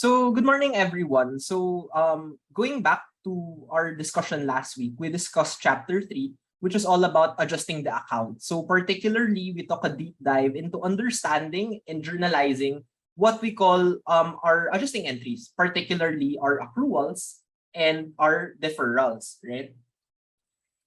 So, good morning, everyone. Going back to our discussion last week, we discussed chapter 3, which is all about adjusting the account. So, particularly, we took a deep dive into understanding and journalizing what we call our adjusting entries, particularly our accruals and our deferrals, right?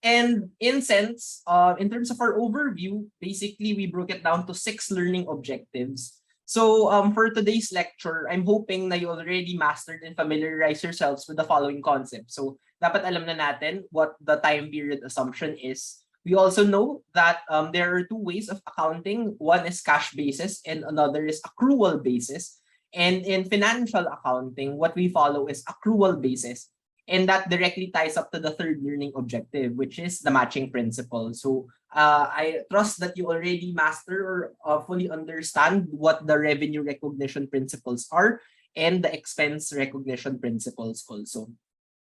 And in terms of our overview, basically we broke it down to 6 learning objectives. For today's lecture, I'm hoping na you already mastered and familiarize yourselves with the following concept. So dapat alam na natin what the time period assumption is. We also know that there are 2 ways of accounting. One is cash basis and another is accrual basis. And in financial accounting, what we follow is accrual basis. And that directly ties up to the 3rd learning objective, which is the matching principle. So I trust that you already master or fully understand what the revenue recognition principles are and the expense recognition principles also.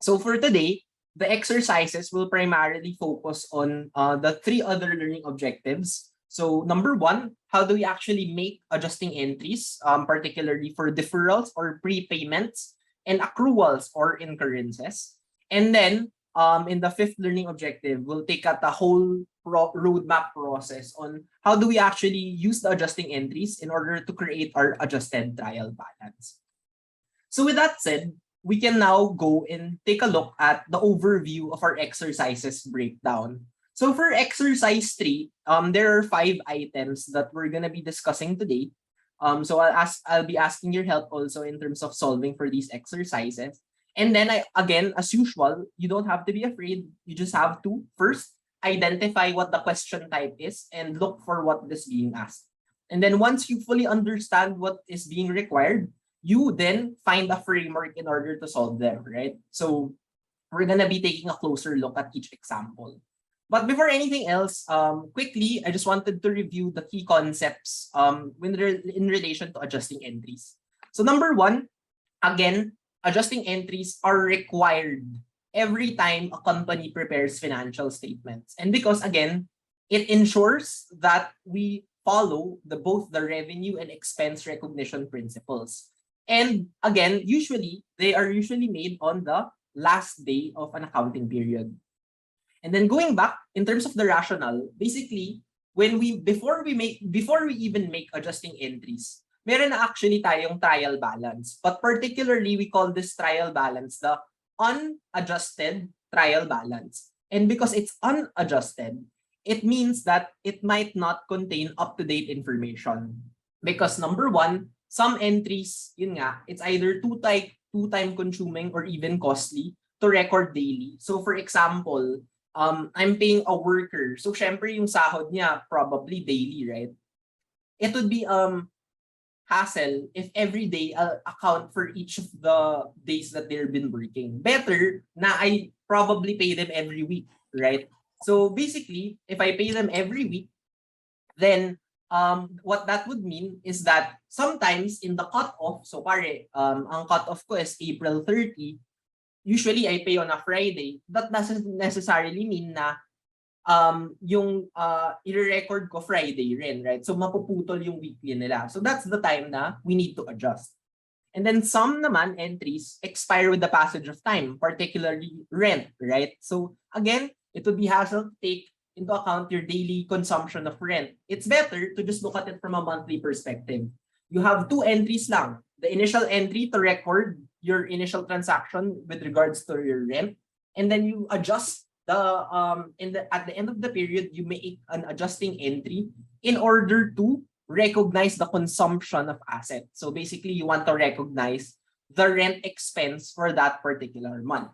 So for today, the exercises will primarily focus on the 3 other learning objectives. So number 1, how do we actually make adjusting entries, particularly for deferrals or prepayments, and accruals or incurrences. And then in the 5th learning objective, we'll take out the whole roadmap process on how do we actually use the adjusting entries in order to create our adjusted trial balance. So with that said, we can now go and take a look at the overview of our exercises breakdown. So for exercise 3, there are 5 items that we're going to be discussing today. I'll be asking your help also in terms of solving for these exercises. And then again, as usual, you don't have to be afraid. You just have to first identify what the question type is and look for what is being asked. And then once you fully understand what is being required, you then find a framework in order to solve them, right? So we're gonna be taking a closer look at each example. But before anything else, quickly, I just wanted to review the key concepts in relation to adjusting entries. So number 1, again, adjusting entries are required every time a company prepares financial statements. And because, again, it ensures that we follow both the revenue and expense recognition principles. And again, they are usually made on the last day of an accounting period. And then going back in terms of the rationale, basically before we even make adjusting entries, meron na actually tayong trial balance. But particularly we call this trial balance the unadjusted trial balance. And because it's unadjusted, it means that it might not contain up-to-date information. Because number 1, some entries, yun nga, it's either too time consuming or even costly to record daily. So for example, I'm paying a worker. So syempre yung sahod niya probably daily, right? It would be hassle if every day I'll account for each of the days that they've been working. Better na I probably pay them every week, right? So basically, if I pay them every week, then what that would mean is that sometimes in the cutoff, so pare, ang cutoff ko is April 30, usually I pay on a Friday. That doesn't necessarily mean na yung i-record ko Friday rin, right? So mapuputol yung weekly nila. So that's the time na we need to adjust. And then some naman entries expire with the passage of time, particularly rent, right? So again, it would be hassle to take into account your daily consumption of rent. It's better to just look at it from a monthly perspective. You have 2 entries lang. The initial entry to record your initial transaction with regards to your rent, and then you adjust at the end of the period, you make an adjusting entry in order to recognize the consumption of assets. So basically, you want to recognize the rent expense for that particular month.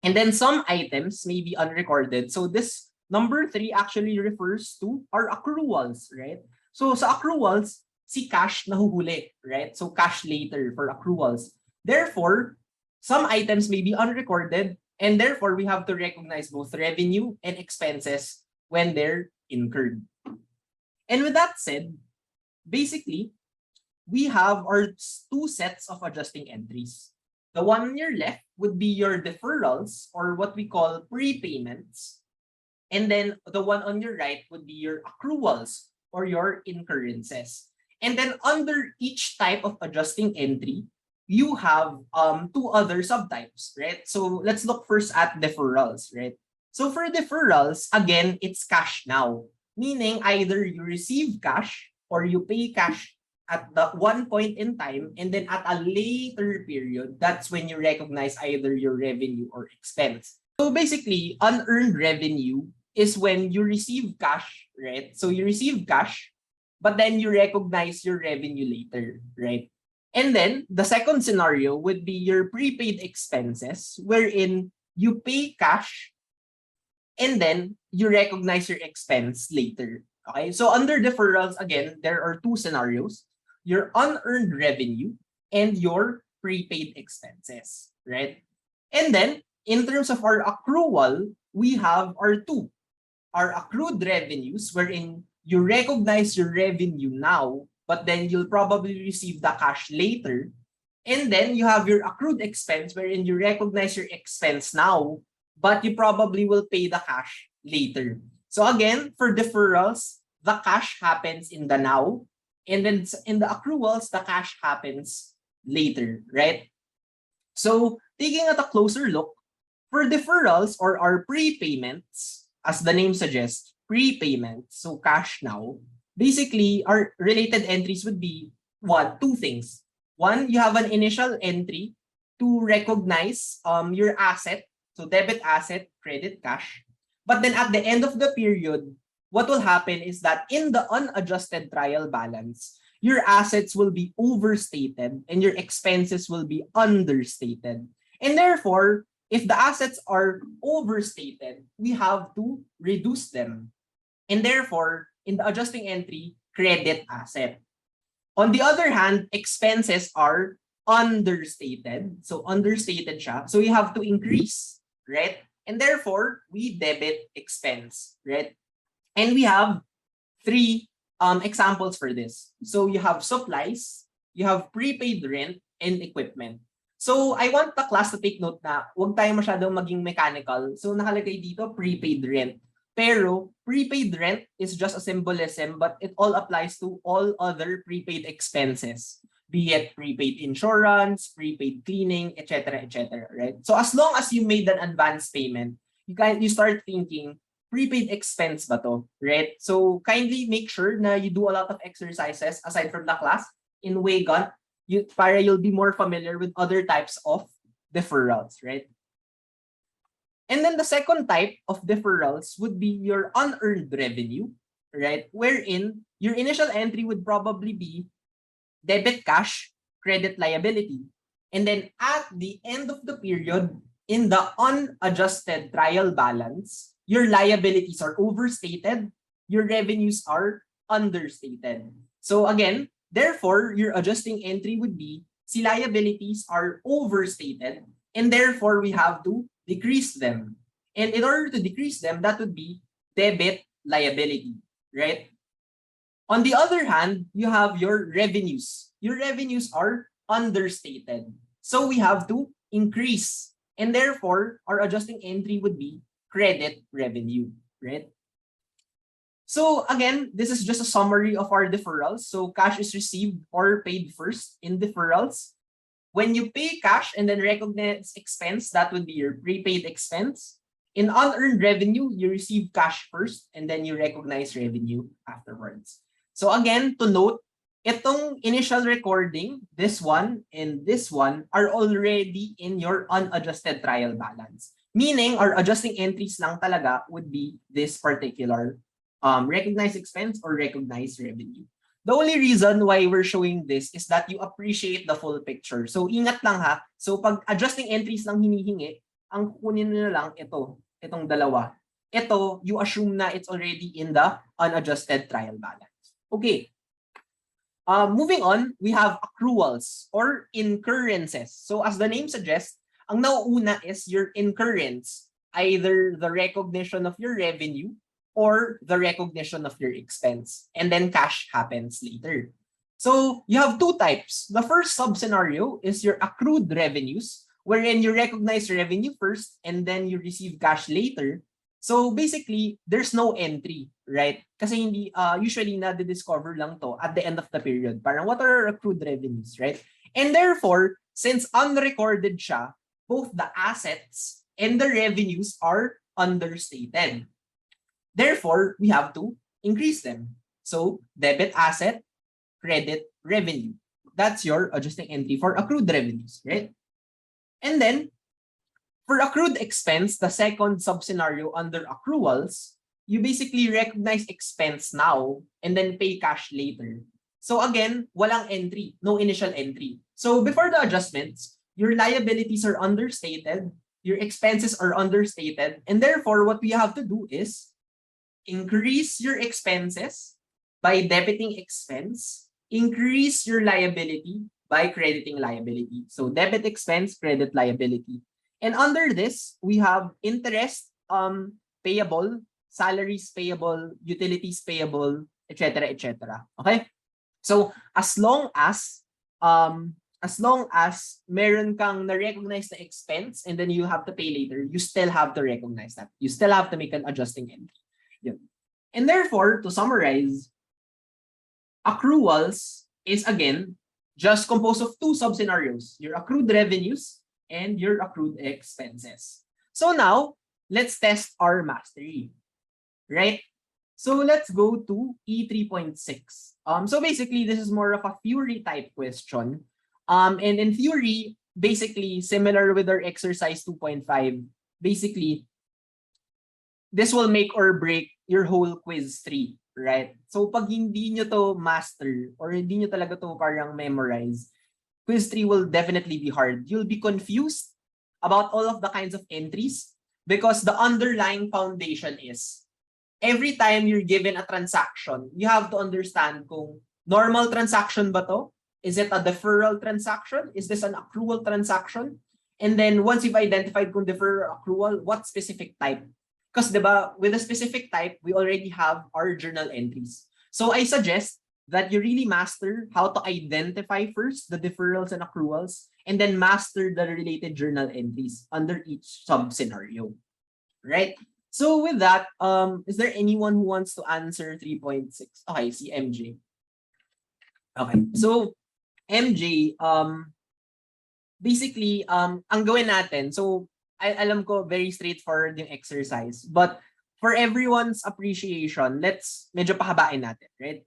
And then some items may be unrecorded. So this number 3 actually refers to our accruals, right? So sa accruals, si cash nahuhuli, right? So cash later for accruals. Therefore, some items may be unrecorded, and therefore we have to recognize both revenue and expenses when they're incurred. And with that said, basically, we have our 2 sets of adjusting entries. The one on your left would be your deferrals, or what we call prepayments. And then the one on your right would be your accruals, or your incurrences. And then under each type of adjusting entry, you have two other subtypes, right? So let's look first at deferrals, right? So for deferrals, again, it's cash now, meaning either you receive cash or you pay cash at the one point in time, and then at a later period, that's when you recognize either your revenue or expense. So basically, unearned revenue is when you receive cash, right? So you receive cash, but then you recognize your revenue later, right? And then the second scenario would be your prepaid expenses, wherein you pay cash and then you recognize your expense later. Okay, so under deferrals, again, there are two scenarios: your unearned revenue and your prepaid expenses, right? And then in terms of our accrual, we have our accrued revenues, wherein you recognize your revenue now, but then you'll probably receive the cash later. And then you have your accrued expense, wherein you recognize your expense now, but you probably will pay the cash later. So again, for deferrals, the cash happens in the now, and then in the accruals, the cash happens later, right? So taking at a closer look, for deferrals or our prepayments, as the name suggests, prepayment, so cash now, basically our related entries would be two things. One, you have an initial entry to recognize your asset, so debit asset, credit cash. But then at the end of the period, what will happen is that in the unadjusted trial balance, your assets will be overstated and your expenses will be understated. And therefore, if the assets are overstated, we have to reduce them. And therefore, in the adjusting entry, credit asset. On the other hand, expenses are understated. So understated siya. So you have to increase, right? And therefore, we debit expense, right? And we have three examples for this. So you have supplies, you have prepaid rent, and equipment. So I want the class to take note na huwag tayo masyadong maging mechanical. So nakalagay dito prepaid rent. Pero prepaid rent is just a symbolism, but it all applies to all other prepaid expenses, be it prepaid insurance, prepaid cleaning, etc., etc. Right? So as long as you made an advance payment, you start thinking, prepaid expense ba to? Right? So kindly make sure na you do a lot of exercises aside from the class in Waygon, para you'll be more familiar with other types of deferrals, right? And then the second type of deferrals would be your unearned revenue, right? Wherein your initial entry would probably be debit cash, credit liability. And then at the end of the period, in the unadjusted trial balance, your liabilities are overstated, your revenues are understated. So again, therefore, your adjusting entry would be si liabilities are overstated, and therefore we have to decrease them. And in order to decrease them, that would be debit liability, right? On the other hand, you have your revenues. Your revenues are understated. So we have to increase. And therefore, our adjusting entry would be credit revenue, right? So again, this is just a summary of our deferrals. So cash is received or paid first in deferrals. When you pay cash and then recognize expense, that would be your prepaid expense. In unearned revenue, you receive cash first and then you recognize revenue afterwards. So again, to note, itong initial recording, this one and this one are already in your unadjusted trial balance. Meaning, our adjusting entries lang talaga would be this particular recognized expense or recognized revenue. The only reason why we're showing this is that you appreciate the full picture. So ingat lang ha. So pag adjusting entries lang hinihingi, ang kukunin nyo na lang itong dalawa. Ito, you assume na it's already in the unadjusted trial balance. Okay. Moving on, we have accruals or incurrences. So as the name suggests, ang nauuna is your incurrence, either the recognition of your revenue or the recognition of your expense. And then cash happens later. So you have two types. The first sub-scenario is your accrued revenues, wherein you recognize revenue first and then you receive cash later. So basically, there's no entry, right? Kasi hindi, usually na-discover lang to at the end of the period. Parang what are our accrued revenues, right? And therefore, since unrecorded siya, both the assets and the revenues are understated. Therefore, we have to increase them. So, debit asset, credit revenue. That's your adjusting entry for accrued revenues, right? And then, for accrued expense, the second sub-scenario under accruals, you basically recognize expense now and then pay cash later. So again, walang entry, no initial entry. So before the adjustments, your liabilities are understated, your expenses are understated, and therefore what we have to do is increase your expenses by debiting expense, increase your liability by crediting liability. So debit expense, credit liability. And under this, we have interest payable, salaries payable, utilities payable, etc., etc. Okay? So as long as meron kang na-recognize na expense and then you have to pay later, you still have to recognize that. You still have to make an adjusting entry. Yun. And therefore, to summarize, accruals is again just composed of two sub-scenarios, your accrued revenues and your accrued expenses. So now, let's test our mastery, right? So let's go to E3.6. So basically, this is more of a theory type question. And in theory, basically similar with our exercise 2.5, basically, this will make or break your whole quiz 3, right? So pag hindi nyo to master or hindi nyo talaga to parang memorize, quiz 3 will definitely be hard. You'll be confused about all of the kinds of entries because the underlying foundation is every time you're given a transaction, you have to understand kung normal transaction ba to? Is it a deferral transaction? Is this an accrual transaction? And then once you've identified kung deferral or accrual, what specific type? Because diba, with a specific type, we already have our journal entries. So I suggest that you really master how to identify first the deferrals and accruals, and then master the related journal entries under each sub-scenario, right? So with that, is there anyone who wants to answer 3.6? Okay, si MJ. Okay, so MJ, basically, ang gawin natin, so alam ko very straightforward yung exercise, but for everyone's appreciation, let's medyo pahabain natin, right?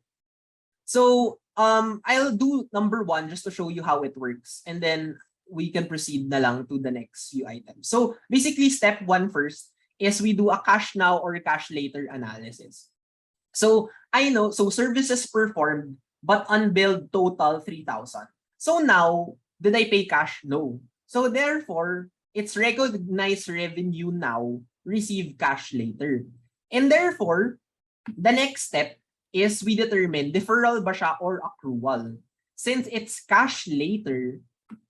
So I'll do number 1 just to show you how it works, and then we can proceed na lang to the next few items. So basically, step 1 first is we do a cash now or cash later analysis. So I know, so services performed but unbilled total 3,000. So now, did I pay cash? No. So therefore, it's recognized revenue now, receive cash later. And therefore, the next step is we determine deferral ba siya or accrual. Since it's cash later,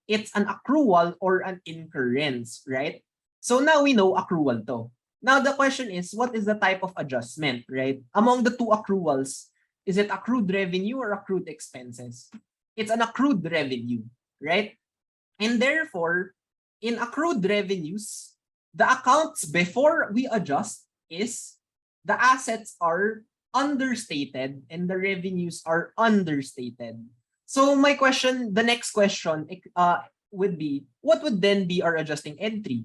it's an accrual or an incurrence, right? So now we know accrual to. Now the question is, what is the type of adjustment, right? Among the two accruals, is it accrued revenue or accrued expenses? It's an accrued revenue, right? And therefore, in accrued revenues, the accounts before we adjust is the assets are understated and the revenues are understated. So my question, the next question would be, what would then be our adjusting entry?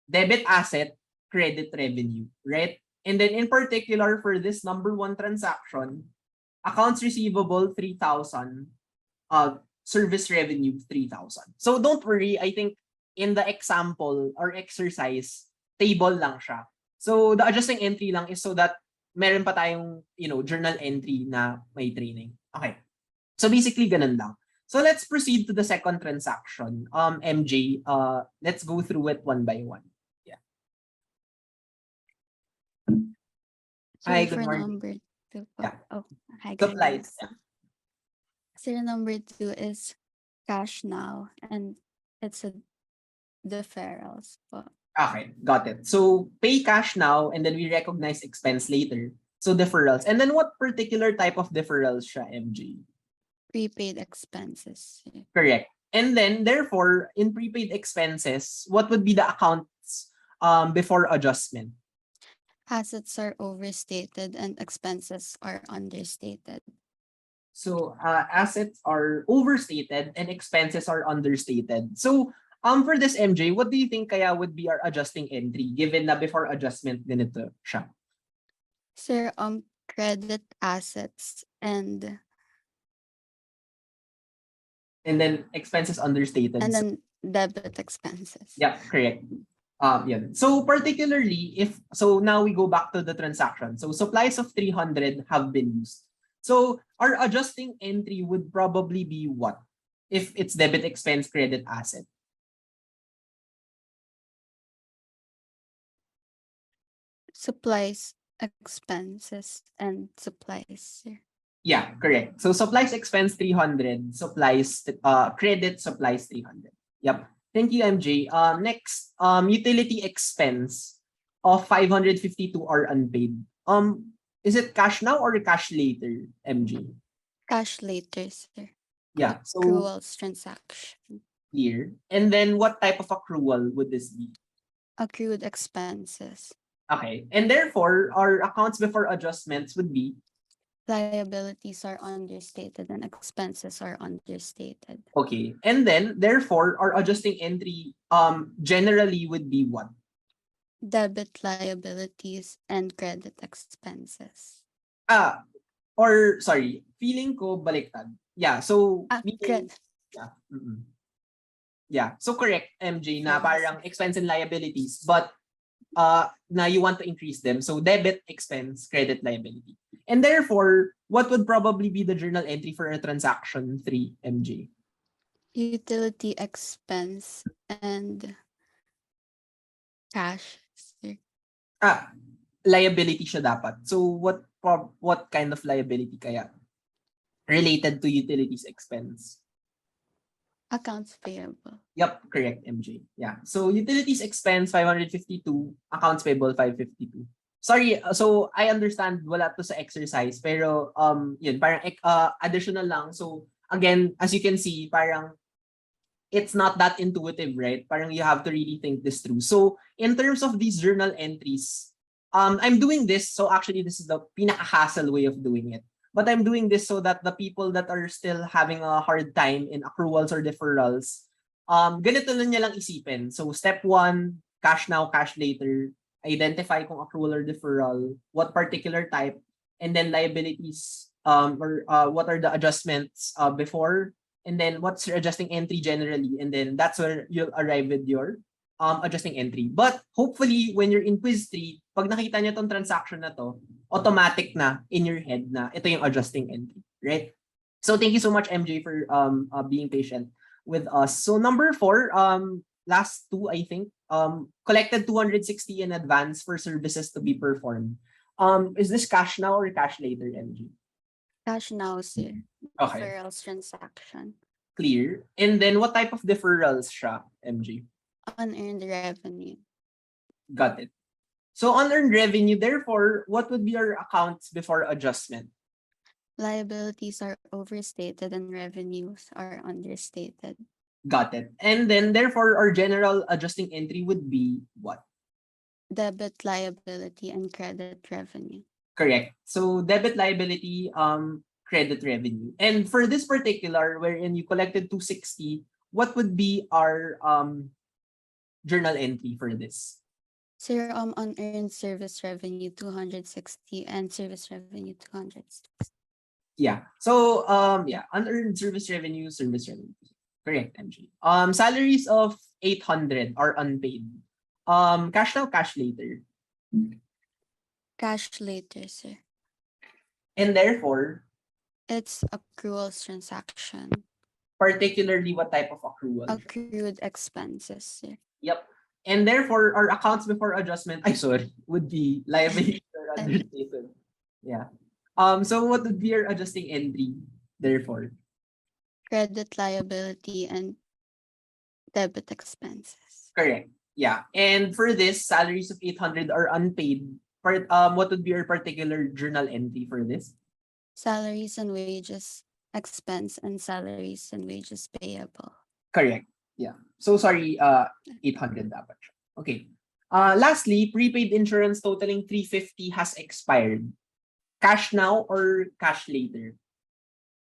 Debit asset, credit revenue, right? And then in particular for this number 1 transaction, accounts receivable 3,000, service revenue 3,000. So don't worry, I think in the example or exercise, table lang siya. So the adjusting entry lang is so that meron pa tayong, journal entry na may training. Okay. So basically ganun lang. So let's proceed to the second transaction. MJ, let's go through it one by one. Yeah. Hi, good morning. Number 2 po. Yeah. Oh, hi Supplies. guys. So number 2 is cash now, and it's a deferrals po. Okay, got it. So pay cash now and then we recognize expense later. So deferrals. And then what particular type of deferrals siya, MJ? Prepaid expenses. Correct. And then therefore, in prepaid expenses, what would be the accounts before adjustment? Assets are overstated and expenses are understated. So assets are overstated and expenses are understated. So for this MJ, what do you think kaya would be our adjusting entry given na before adjustment ganito siya? Sir, credit assets and Then expenses understated. So, then debit expenses. yeah, correct. Yeah. So particularly if so now we go back to the transaction. So supplies of 300 have been used. So our adjusting entry would probably be what? If it's debit expense credit asset. Supplies, expenses, and supplies, sir. Yeah, correct. So supplies expense 300, supplies credit supplies 300. Yep. Thank you, MJ. Next, utility expense of 552 are unpaid. Is it cash now or cash later, MJ? Cash later, sir. Yeah, so Accruals transaction. here. And then what type of accrual would this be? Accrued expenses. Okay. And therefore, our accounts before adjustments would be Liabilities are understated and expenses are understated. okay. And then therefore, our adjusting entry generally would be what? Debit liabilities and credit expenses. Ah, or sorry, feeling ko baliktad. Yeah, so meaning, Credit. yeah. Yeah, so correct, MJ, na Yes. parang expense and liabilities, but na you want to increase them. So debit, expense, credit, liability. And therefore, what would probably be the journal entry for a transaction 3, MJ? Utility expense and cash, sir. Liability siya dapat. So what kind of liability kaya related to utilities expense? Accounts payable. Yep, correct, MJ. Yeah. So utilities expense 552, accounts payable 552. Sorry, so I understand wala to sa exercise pero yun parang additional lang. So again, as you can see, parang it's not that intuitive, right? Parang you have to really think this through. So in terms of these journal entries, I'm doing this, so actually this is the pinaka-hassle way of doing it. But I'm doing this so that the people that are still having a hard time in accruals or deferrals, ganito na niya lang isipin. So step 1, cash now, cash later. Identify kung accrual or deferral, what particular type, and then liabilities, or what are the adjustments before, and then what's your adjusting entry generally, and then that's where you'll arrive with your adjusting entry. But hopefully, when you're in quiz 3, pag nakita niyo tong transaction na to, automatic na in your head na ito yung adjusting entry, right? So thank you so much, MJ, for being patient with us. So number 4, last 2, I think, collected 260 in advance for services to be performed. Is this cash now or cash later, MJ? Cash now, sir. Okay. Deferrals transaction. Clear. And then what type of deferrals siya, MJ? Unearned revenue. Got it. So unearned revenue, therefore, what would be our accounts before adjustment? Liabilities are overstated and revenues are understated. Got it. And then therefore, our general adjusting entry would be what? Debit liability and credit revenue. Correct. So debit liability, credit revenue. And for this particular, wherein you collected 260, what would be our journal entry for this? Sir, unearned service revenue 260 and service revenue 260. Yeah. So yeah, unearned service revenue. Correct, MJ. Salaries of 800 are unpaid. Cash now, cash later. Cash later, sir. And therefore, It's accruals transaction. particularly what type of accrual? Accrued expenses, sir. Yep. And therefore, our accounts before adjustment, would be liability or understated. Yeah. So what would be your adjusting entry, therefore? Credit liability and debit expenses. Correct. Yeah. And for this, salaries of 800 are unpaid. What would be your particular journal entry for this? Salaries and wages expense and salaries and wages payable. Correct. Yeah. So sorry, 800 dapat siya. Okay. Lastly, prepaid insurance totaling 350 has expired. Cash now or cash later?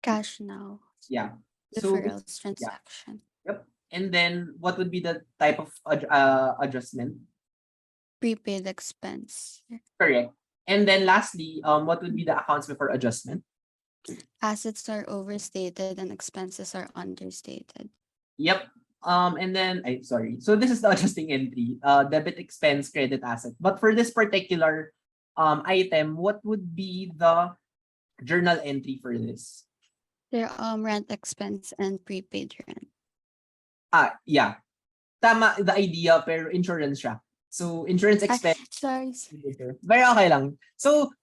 Cash now. Yeah. So Deferrals yeah. transaction. Yep. And then what would be the type of adjustment? Prepaid expense. Correct. And then lastly, what would be the accounts before adjustment? Assets are overstated and expenses are understated. Yep. And then I sorry. So this is the adjusting entry, debit expense, credit asset. But for this particular item, what would be the journal entry for this? Their rent expense and prepaid rent. Yeah. Tama the idea pero insurance siya. So insurance expense. Sorry. Very okay lang. So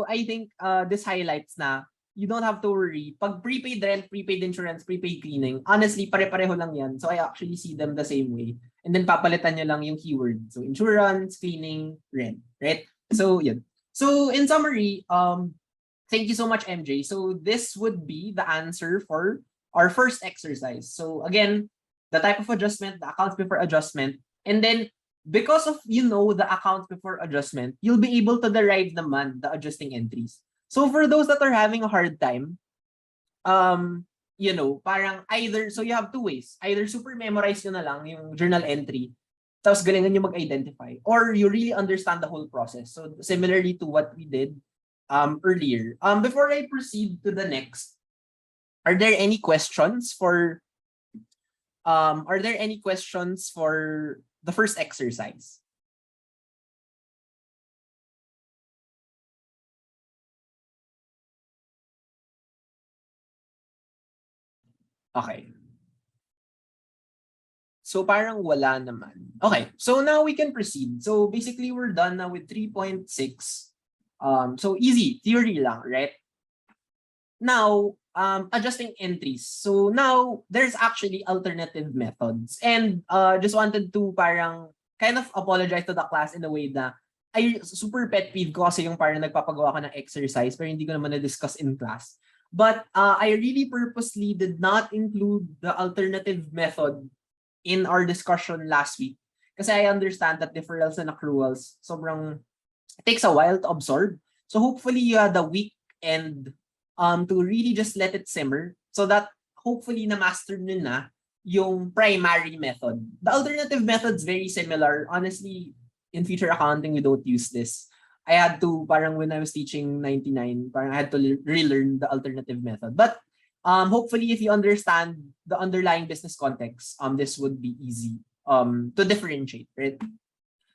I think this highlights na you don't have to worry. Pag prepaid rent, prepaid insurance, prepaid cleaning, honestly, pare-pareho lang yan. So I actually see them the same way. And then papalitan nyo lang yung keyword. So insurance, cleaning, rent, right? So yun. So in summary, thank you so much, MJ. So this would be the answer for our first exercise. So again, the type of adjustment, the accounts before adjustment, and then because of the accounts before adjustment, you'll be able to derive naman the adjusting entries. So for those that are having a hard time, parang either, so you have two ways. Either super memorize nyo na lang yung journal entry, tapos galingan nyo mag-identify, or you really understand the whole process. So similarly to what we did earlier. Before I proceed to the next, are there any questions for the first exercise? Okay. So parang wala naman. Okay, so now we can proceed. So basically we're done now with 3.6. So easy, theory lang, right? Now, adjusting entries. So now there's actually alternative methods. And just wanted to parang kind of apologize to the class in a way na ay super pet peeve ko kasi yung parang nagpapagawa ka ng exercise pero hindi ko naman na-discuss in class. But I really purposely did not include the alternative method in our discussion last week. Kasi I understand that deferrals and accruals, it takes a while to absorb. So hopefully you had a week and to really just let it simmer so that hopefully na-master nyo na yung primary method. The alternative method's very similar. Honestly, in future accounting, we don't use this. I had to, parang when I was teaching 99, parang I had to relearn the alternative method. But hopefully, if you understand the underlying business context, this would be easy to differentiate, right?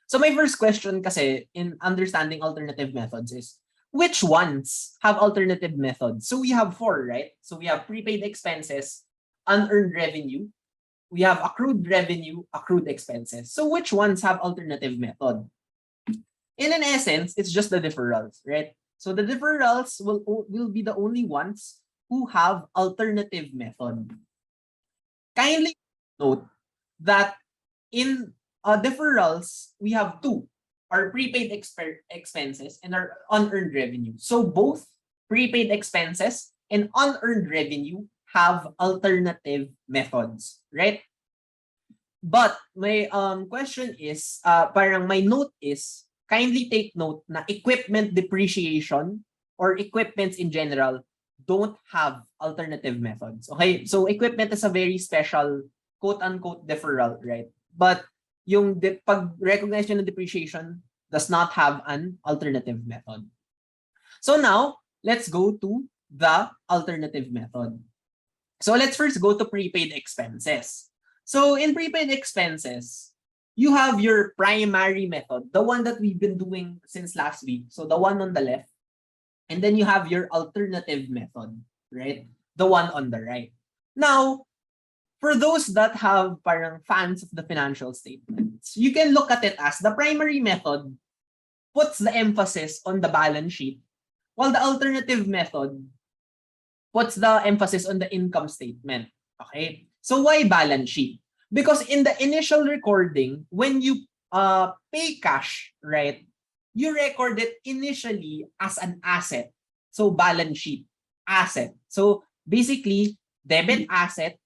So my first question kasi in understanding alternative methods is, which ones have alternative methods? So we have 4, right? So we have prepaid expenses, unearned revenue, we have accrued revenue, accrued expenses. So which ones have alternative method? In an essence, it's just the deferrals, right? So the deferrals will be the only ones who have alternative method. Kindly note that in deferrals, we have 2, our prepaid expenses and our unearned revenue. So both prepaid expenses and unearned revenue have alternative methods, right? But my question is, parang my note is, kindly take note na equipment depreciation or equipments in general don't have alternative methods. Okay? So equipment is a very special quote-unquote deferral, right? But yung pag-recognize ng depreciation does not have an alternative method. So now, let's go to the alternative method. So let's first go to prepaid expenses. So in prepaid expenses, you have your primary method, the one that we've been doing since last week. So the one on the left. And then you have your alternative method, right? The one on the right. Now, for those that have parang fans of the financial statements, you can look at it as the primary method puts the emphasis on the balance sheet, while the alternative method puts the emphasis on the income statement. Okay? So why balance sheet? Because in the initial recording, when you pay cash, right, you record it initially as an asset. So balance sheet, asset. So basically, debit asset,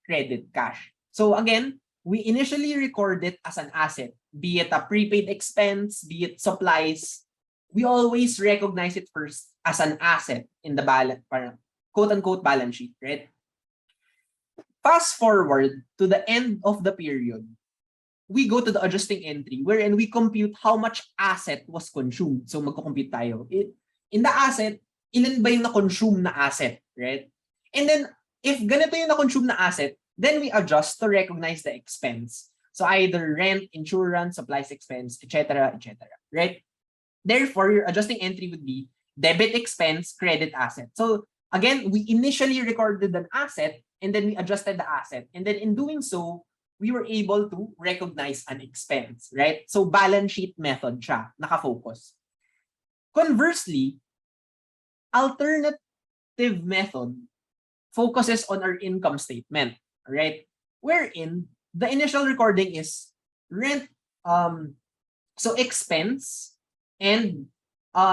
credit cash. So again, we initially record it as an asset, be it a prepaid expense, be it supplies. We always recognize it first as an asset in the balance, quote-unquote balance sheet, right? Fast forward to the end of the period, we go to the adjusting entry wherein we compute how much asset was consumed. So magko-compute tayo. In the asset, ilan ba yung na-consume na asset, right? And then, if ganito yung na-consume na asset, then we adjust to recognize the expense. So either rent, insurance, supplies expense, etc., etc., right? Therefore, your adjusting entry would be debit expense, credit asset. So again, we initially recorded an asset and then we adjusted the asset. And then in doing so, we were able to recognize an expense, right? So balance sheet method siya, nakafocus. Conversely, alternative method focuses on our income statement, right? Wherein the initial recording is rent, so expense, and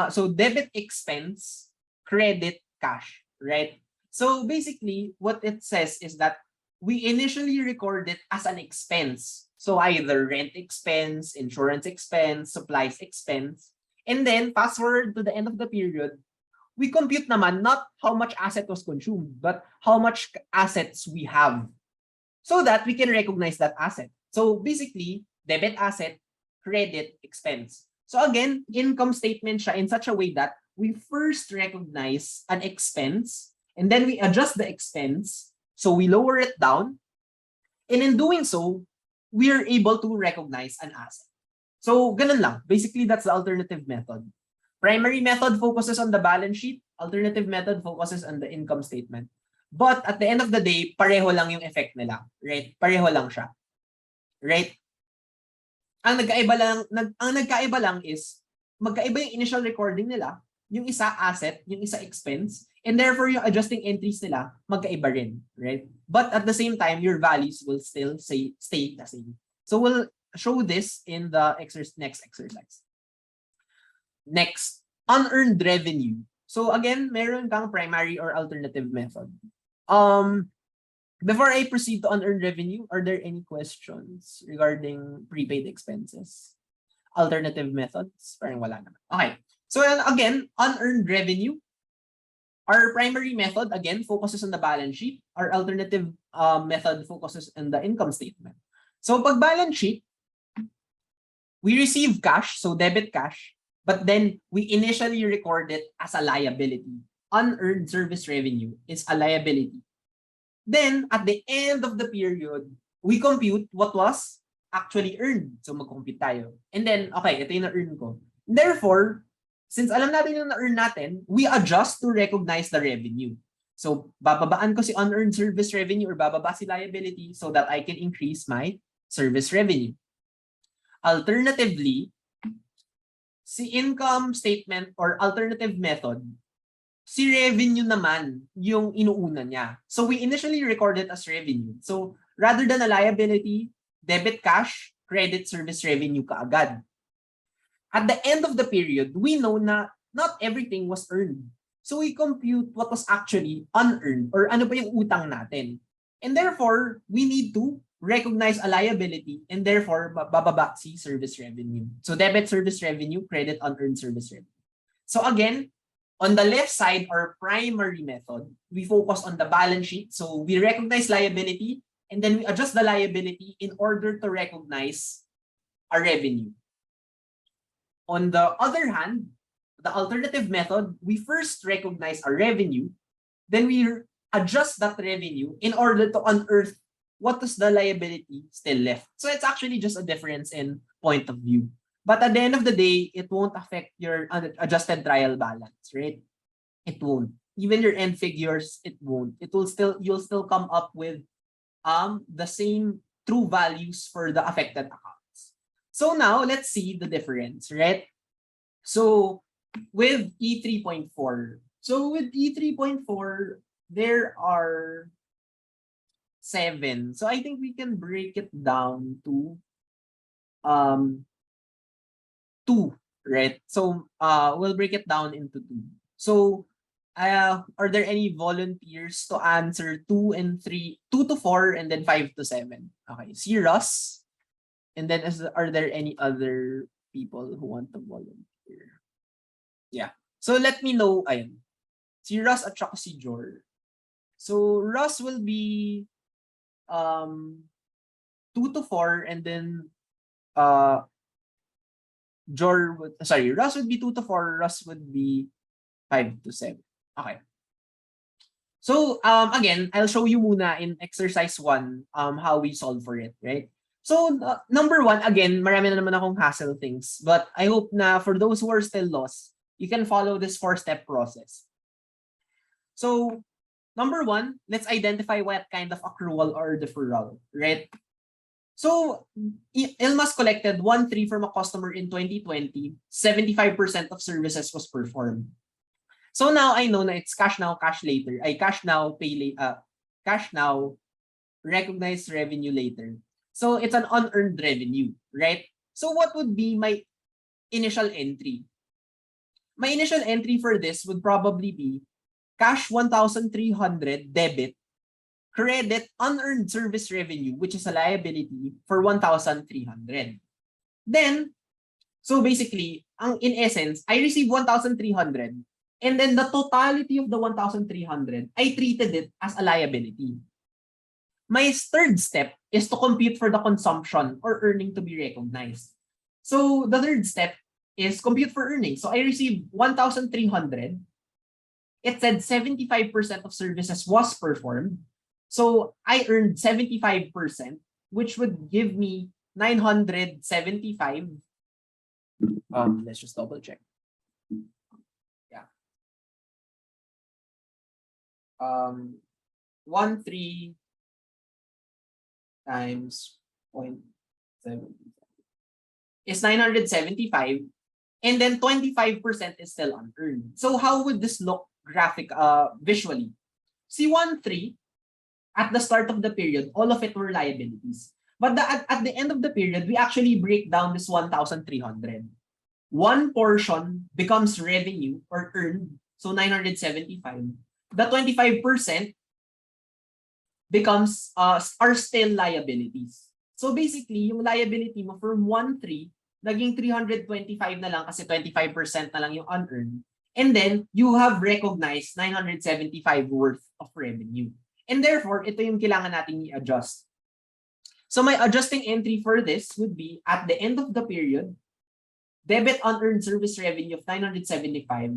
so debit expense, credit cash, right? So basically, what it says is that we initially record it as an expense. So either rent expense, insurance expense, supplies expense. And then fast forward to the end of the period, we compute naman not how much asset was consumed, but how much assets we have so that we can recognize that asset. So basically, debit asset, credit expense. So again, income statement siya in such a way that we first recognize an expense and then we adjust the expense. So we lower it down. And in doing so, we are able to recognize an asset. So ganun lang. Basically, that's the alternative method. Primary method focuses on the balance sheet. Alternative method focuses on the income statement. But at the end of the day, pareho lang yung effect nila. Right? Pareho lang siya. Right? Ang nagkaiba lang is, magkaiba yung initial recording nila. Yung isa asset, yung isa expense, and therefore yung adjusting entries nila magkaiba rin, right? But at the same time, your values will still stay the same. So we'll show this in the next exercise. Next, unearned revenue. So again, meron kang primary or alternative method. Before I proceed to unearned revenue, are there any questions regarding prepaid expenses? Alternative methods? Parang wala naman. Okay. So again, unearned revenue. Our primary method, again, focuses on the balance sheet. Our alternative method focuses on the income statement. So pag balance sheet, we receive cash, so debit cash, but then we initially record it as a liability. Unearned service revenue is a liability. Then, at the end of the period, we compute what was actually earned. So mag-compute tayo. And then, okay, ito yung na-earn ko. Therefore, since alam natin yung na-earn natin, we adjust to recognize the revenue. So, bababaan ko si unearned service revenue or bababa si liability so that I can increase my service revenue. Alternatively, si income statement or alternative method, si revenue naman yung inuuna niya. So, we initially record it as revenue. So, rather than a liability, debit cash, credit service revenue kaagad. At the end of the period, we know na not everything was earned. So we compute what was actually unearned or ano ba yung utang natin. And therefore, we need to recognize a liability and therefore bababa si service revenue. So debit service revenue, credit unearned service revenue. So again, on the left side, our primary method, we focus on the balance sheet. So we recognize liability and then we adjust the liability in order to recognize a revenue. On the other hand, the alternative method, we first recognize a revenue, then we adjust that revenue in order to unearth what is the liability still left. So it's actually just a difference in point of view. But at the end of the day, it won't affect your adjusted trial balance, right? It won't. Even your end figures, it won't. You'll still come up with the same true values for the affected account. So now, let's see the difference, right? So, with E3.4. So, with E3.4, there are 7. So, I think we can break it down to 2, right? So, we'll break it down into 2. So, are there any volunteers to answer 2 and 3, 2 to 4, and then 5 to 7? Okay, see Russ. And then, are there any other people who want to volunteer? Yeah. So let me know. Ayun. Si Russ at saka si Jor. So Russ will be 2 to 4, and then Russ would be 2 to 4, Russ would be 5 to 7. Okay. So again, I'll show you muna in exercise 1 how we solve for it, right? So number 1, again, marami na naman akong hassle things, but I hope na for those who are still lost, you can follow this 4-step process. So number 1, let's identify what kind of accrual or deferral, right? So Ilmas collected 1.3 from a customer in 2020. 75% of services was performed. So now I know na it's cash now, cash later. Cash now, cash now, recognized revenue later. So it's an unearned revenue, right? So what would be my initial entry? My initial entry for this would probably be cash 1,300 debit, credit unearned service revenue, which is a liability for 1,300. Then, so basically, in essence, I received 1,300, and then the totality of the 1,300, I treated it as a liability. My third step is to compute for the consumption or earning to be recognized. So the third step is compute for earnings. So I received 1,300. It said 75% of services was performed. So I earned 75%, which would give me 975. Let's just double check. Yeah. 1.3 times 0.7 is 975, and then 25% is still unearned. So how would this look visually? See 1.3 at the start of the period, all of it were liabilities. But at the end of the period, we actually break down this 1,300. One portion becomes revenue or earned, so 975. The 25% becomes are still liabilities. So basically, yung liability mo from 1.3, naging 325 na lang kasi 25% na lang yung unearned. And then, you have recognized 975 worth of revenue. And therefore, ito yung kailangan natin i-adjust. So my adjusting entry for this would be, at the end of the period, debit unearned service revenue of 975,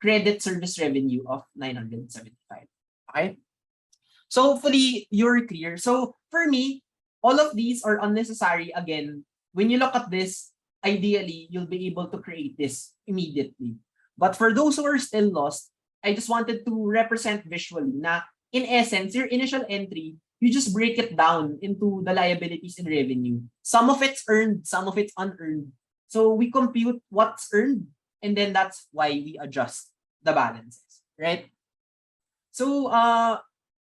credit service revenue of 975. Okay? So hopefully, you're clear. So for me, all of these are unnecessary. Again, when you look at this, ideally, you'll be able to create this immediately. But for those who are still lost, I just wanted to represent visually na, in essence, your initial entry, you just break it down into the liabilities and revenue. Some of it's earned, some of it's unearned. So we compute what's earned, and then that's why we adjust the balances, right? So,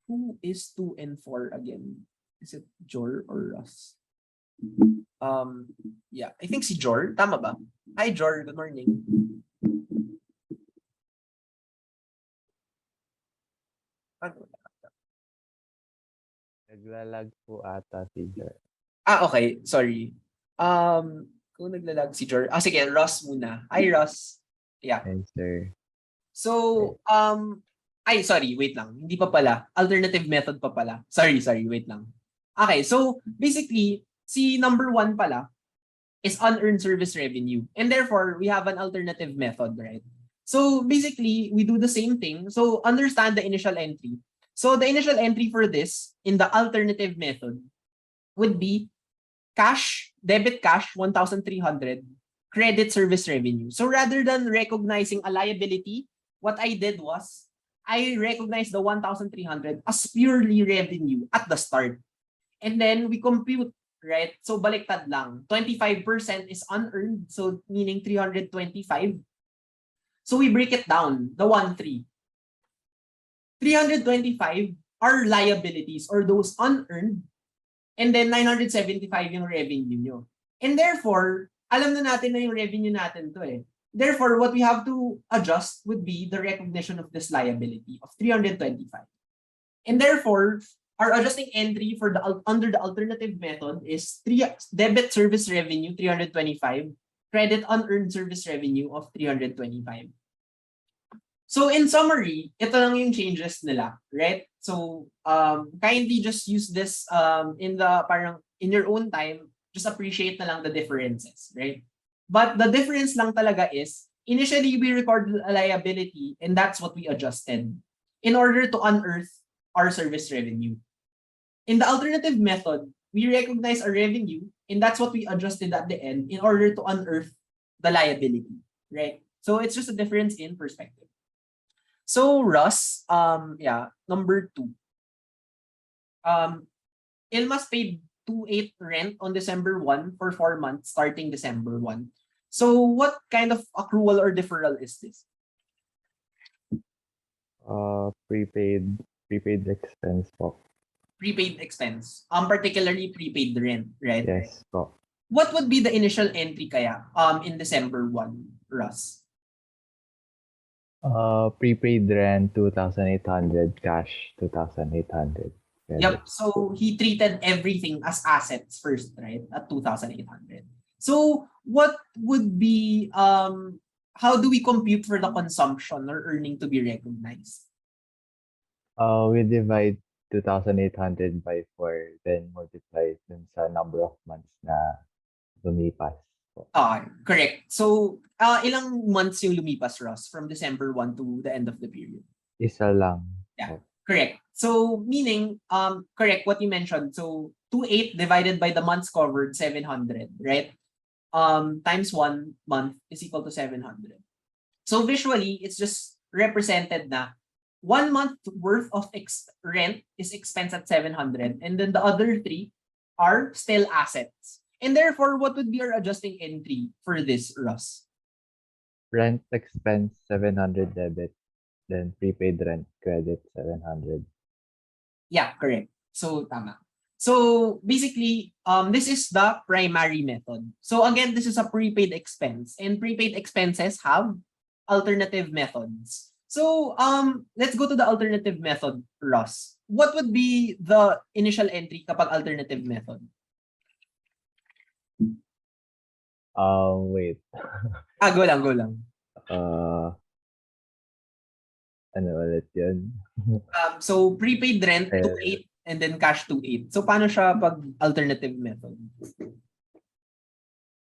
who is 2 and 4 again? Is it Jor or Russ? Yeah, I think si Jor. Tama ba? Hi, Jor. Good morning. Ano? Naglalag po ata si Jer. Okay. Sorry. Kung naglalag si Jor. Sige, Russ muna. Hi, Russ. Yeah. Answer. So, sorry, wait lang. Hindi pa pala. Alternative method pa pala. Sorry, wait lang. Okay, so basically, si number 1 pala is unearned service revenue. And therefore, we have an alternative method, right? So basically, we do the same thing. So understand the initial entry. So the initial entry for this in the alternative method would be debit cash 1,300, credit service revenue. So rather than recognizing a liability, what I did was I recognized the 1,300 as purely revenue at the start. And then we compute, right? So baliktad lang. 25% is unearned, so meaning 325. So we break it down, the 1.3. 325 are liabilities or those unearned, and then 975 yung revenue nyo. And therefore, alam na natin na yung revenue natin to eh. Therefore, what we have to adjust would be the recognition of this liability of 325. And therefore, our adjusting entry for under the alternative method is debit service revenue 325, credit unearned service revenue of 325. So in summary, ito lang yung changes nila, right? So kindly just use this in your own time, just appreciate na lang the differences, right? But the difference lang talaga is initially we recorded a liability and that's what we adjusted in order to unearth our service revenue. In the alternative method, we recognize our revenue and that's what we adjusted at the end in order to unearth the liability, right? So it's just a difference in perspective. So Russ, number 2. Ilmas paid 2.8 rent on December 1 for 4 months starting December 1. So what kind of accrual or deferral is this? Prepaid expense po. Prepaid expense. Particularly prepaid rent, right? Yes po. What would be the initial entry kaya in December 1, Russ? Prepaid rent 2,800, cash 2,800. Yep. So he treated everything as assets first, right? At 2,800. So what would be how do we compute for the consumption or earning to be recognized? We divide 2,800 by 4, then multiply dun sa number of months na lumipas po. Correct. So ilang months yung lumipas, Ross, from December 1 to the end of the period? Isa lang. Yeah. po. Correct. So meaning correct what you mentioned. So 2.8 divided by the months covered 700, right? Times 1 month is equal to 700. So visually, it's just represented na 1 month worth of rent is expense at 700 and then the other 3 are still assets. And therefore, what would be our adjusting entry for this, Russ? Rent expense 700 debit, then prepaid rent credit 700. Yeah, correct. So tama. So basically, this is the primary method. So again, this is a prepaid expense and prepaid expenses have alternative methods. So let's go to the alternative method, Ross. What would be the initial entry kapag alternative method? Wait. Go lang. Ano ulit yun? So prepaid rent 2.8 and then cash 2.8. So paano siya pag alternative method?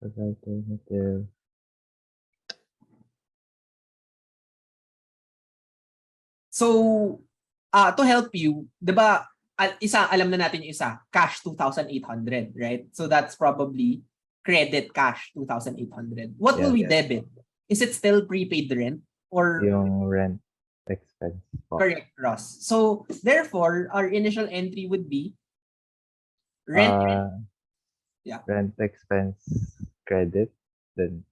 Alternative. So to help you, 'di ba, alam na natin yung isa, cash 2,800, right? So that's probably credit cash 2,800. What will we debit? Is it still prepaid rent or Yung rent expense po. correct, Ross? So therefore, our initial entry would be rent. Rent expense credit, then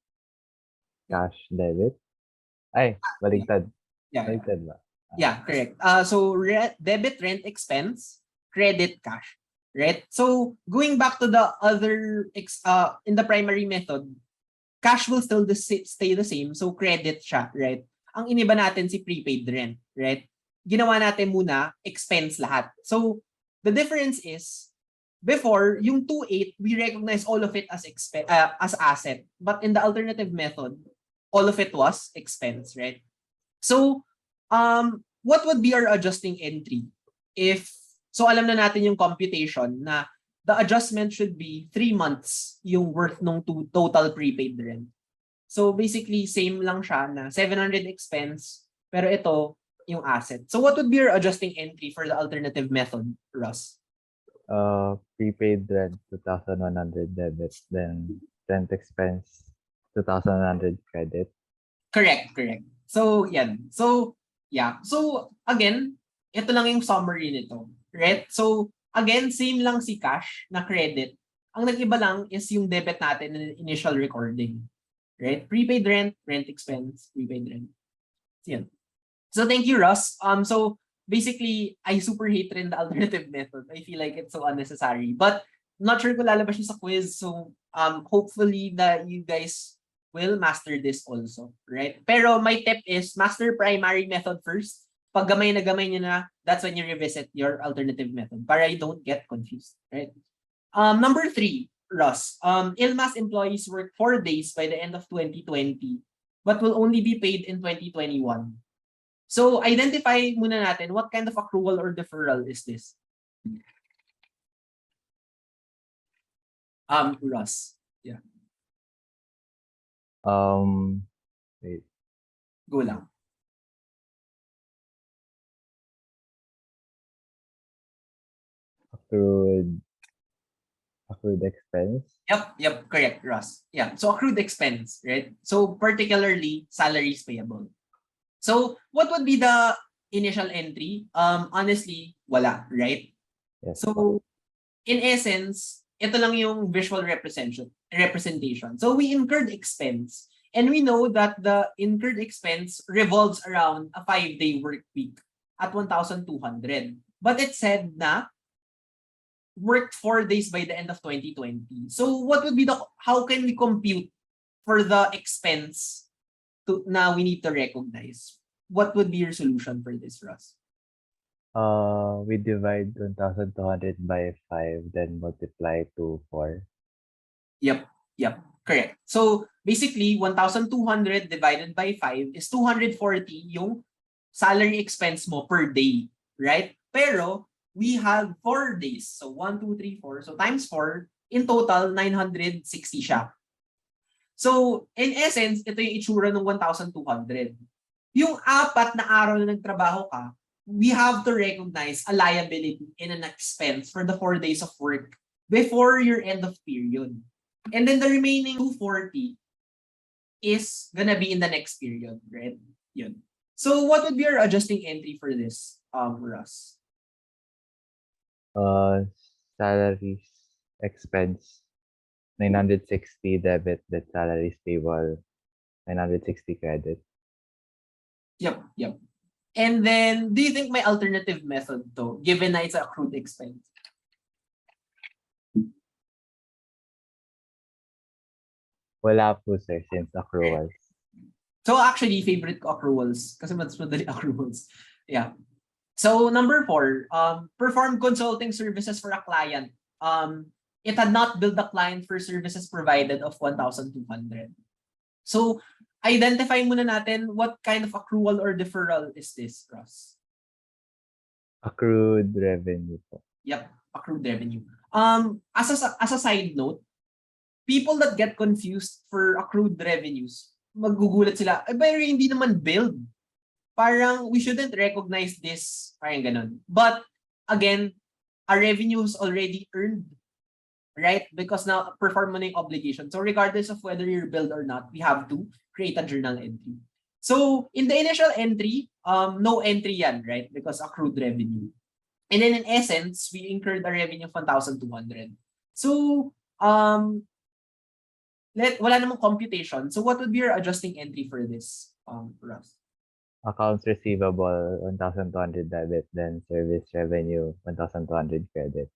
cash debit. Ay, baligtad. Baligtad ba? Yeah, correct. So debit rent expense, credit cash, right? So going back to the other in the primary method, cash will still stay the same. So credit siya, right? Ang iniba natin si prepaid rent, right? Ginawa natin muna expense lahat. So the difference is before yung 2.8 we recognize all of it as asset, but in the alternative method all of it was expense, right? So what would be our adjusting entry if so alam na natin yung computation na the adjustment should be 3 months yung worth ng total prepaid rent. So basically same lang siya na 700 expense pero ito yung asset. So what would be your adjusting entry for the alternative method, Russ? Prepaid rent 2,100 debit, then rent expense 2,100 credit. Correct. So yan. So yeah. So again, ito lang yung summary nito, right? So again, same lang si cash na credit. Ang nag-iba lang is yung debit natin in initial recording, right? Prepaid rent, rent expense, prepaid rent. Yan. So thank you, Russ. So basically, I super hate rin the alternative method. I feel like it's so unnecessary. But not sure kung lalabas siya sa quiz. So hopefully that you guys will master this also, right? Pero my tip is master primary method first. Pag gamay nyo na, that's when you revisit your alternative method para you don't get confused, right? Number 3, Russ. Ilmas employees work 4 days by the end of 2020 but will only be paid in 2021. So identify muna natin what kind of accrual or deferral is this. Russ. Yeah, Wait. go lang. Accrued expense. Yep, correct, Russ. Yeah, so accrued expense, right? So particularly salaries payable. So what would be the initial entry? Honestly, wala, right? Yes. So in essence, ito lang yung visual representation. So we incurred expense, and we know that the incurred expense revolves around a 5-day work week at 1,200. But it said na worked 4 days by the end of 2020. So what would be how can we compute for the expense na we need to recognize? What would be your solution for this, Russ? We divide 1,200 by 5, then multiply to 4. Yep, correct. So basically, 1,200 divided by 5 is 240 yung salary expense mo per day, right? Pero we have 4 days. So 1, 2, 3, 4. So times 4, in total, 960 siya. So in essence, ito yung itsura ng 1,200. Yung 4 na araw na nagtrabaho ka, we have to recognize a liability and an expense for the 4 days of work before your end of period. And then the remaining 240 is gonna be in the next period, right? Yun. So what would be your adjusting entry for this, Russ? Salaries expense 960 debit, then salaries payable 960 credit. Yep. And then, do you think may alternative method to, given na it's accrued expense? Wala po, sir, since accruals. So actually, favorite ko accruals kasi mas madali accruals. Yeah. So number 4, perform consulting services for a client. It had not billed the client for services provided of 1,200. So identify muna natin what kind of accrual or deferral is this, Ross? Accrued revenue po. Yep, accrued revenue. As a side note, people that get confused for accrued revenues, magugulat sila, pero hindi naman billed. Parang we shouldn't recognize this, parang ganun. But again, our revenue is already earned, right? Because now perform mo na yung obligation. So regardless of whether you're billed or not, we have to create a journal entry. So in the initial entry, no entry yan, right? Because accrued revenue. And then in essence, we incurred a revenue of 1,200. So wala namang computation. So what would be your adjusting entry for this, Russ? Accounts receivable 1,200 debit, then service revenue 1,200 credit.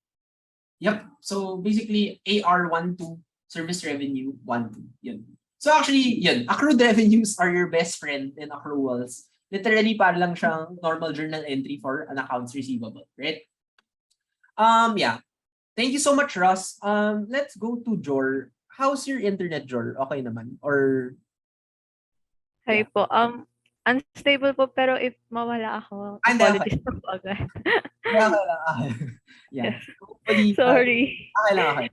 Yep. So basically AR 12, service revenue 12. Yun. So actually, yun, accrued revenues are your best friend in accruals. Literally, para lang siyang normal journal entry for an accounts receivable, right? Yeah. Thank you so much, Ross. Let's go to Jor. How's your internet, Jor? Okay naman? Or Hi Yeah. po. Unstable po, pero if mawala ako, Hindi, apologies na po agad. yeah, okay lang. Okay. Yeah. Yes. Hopefully, Sorry. okay lang.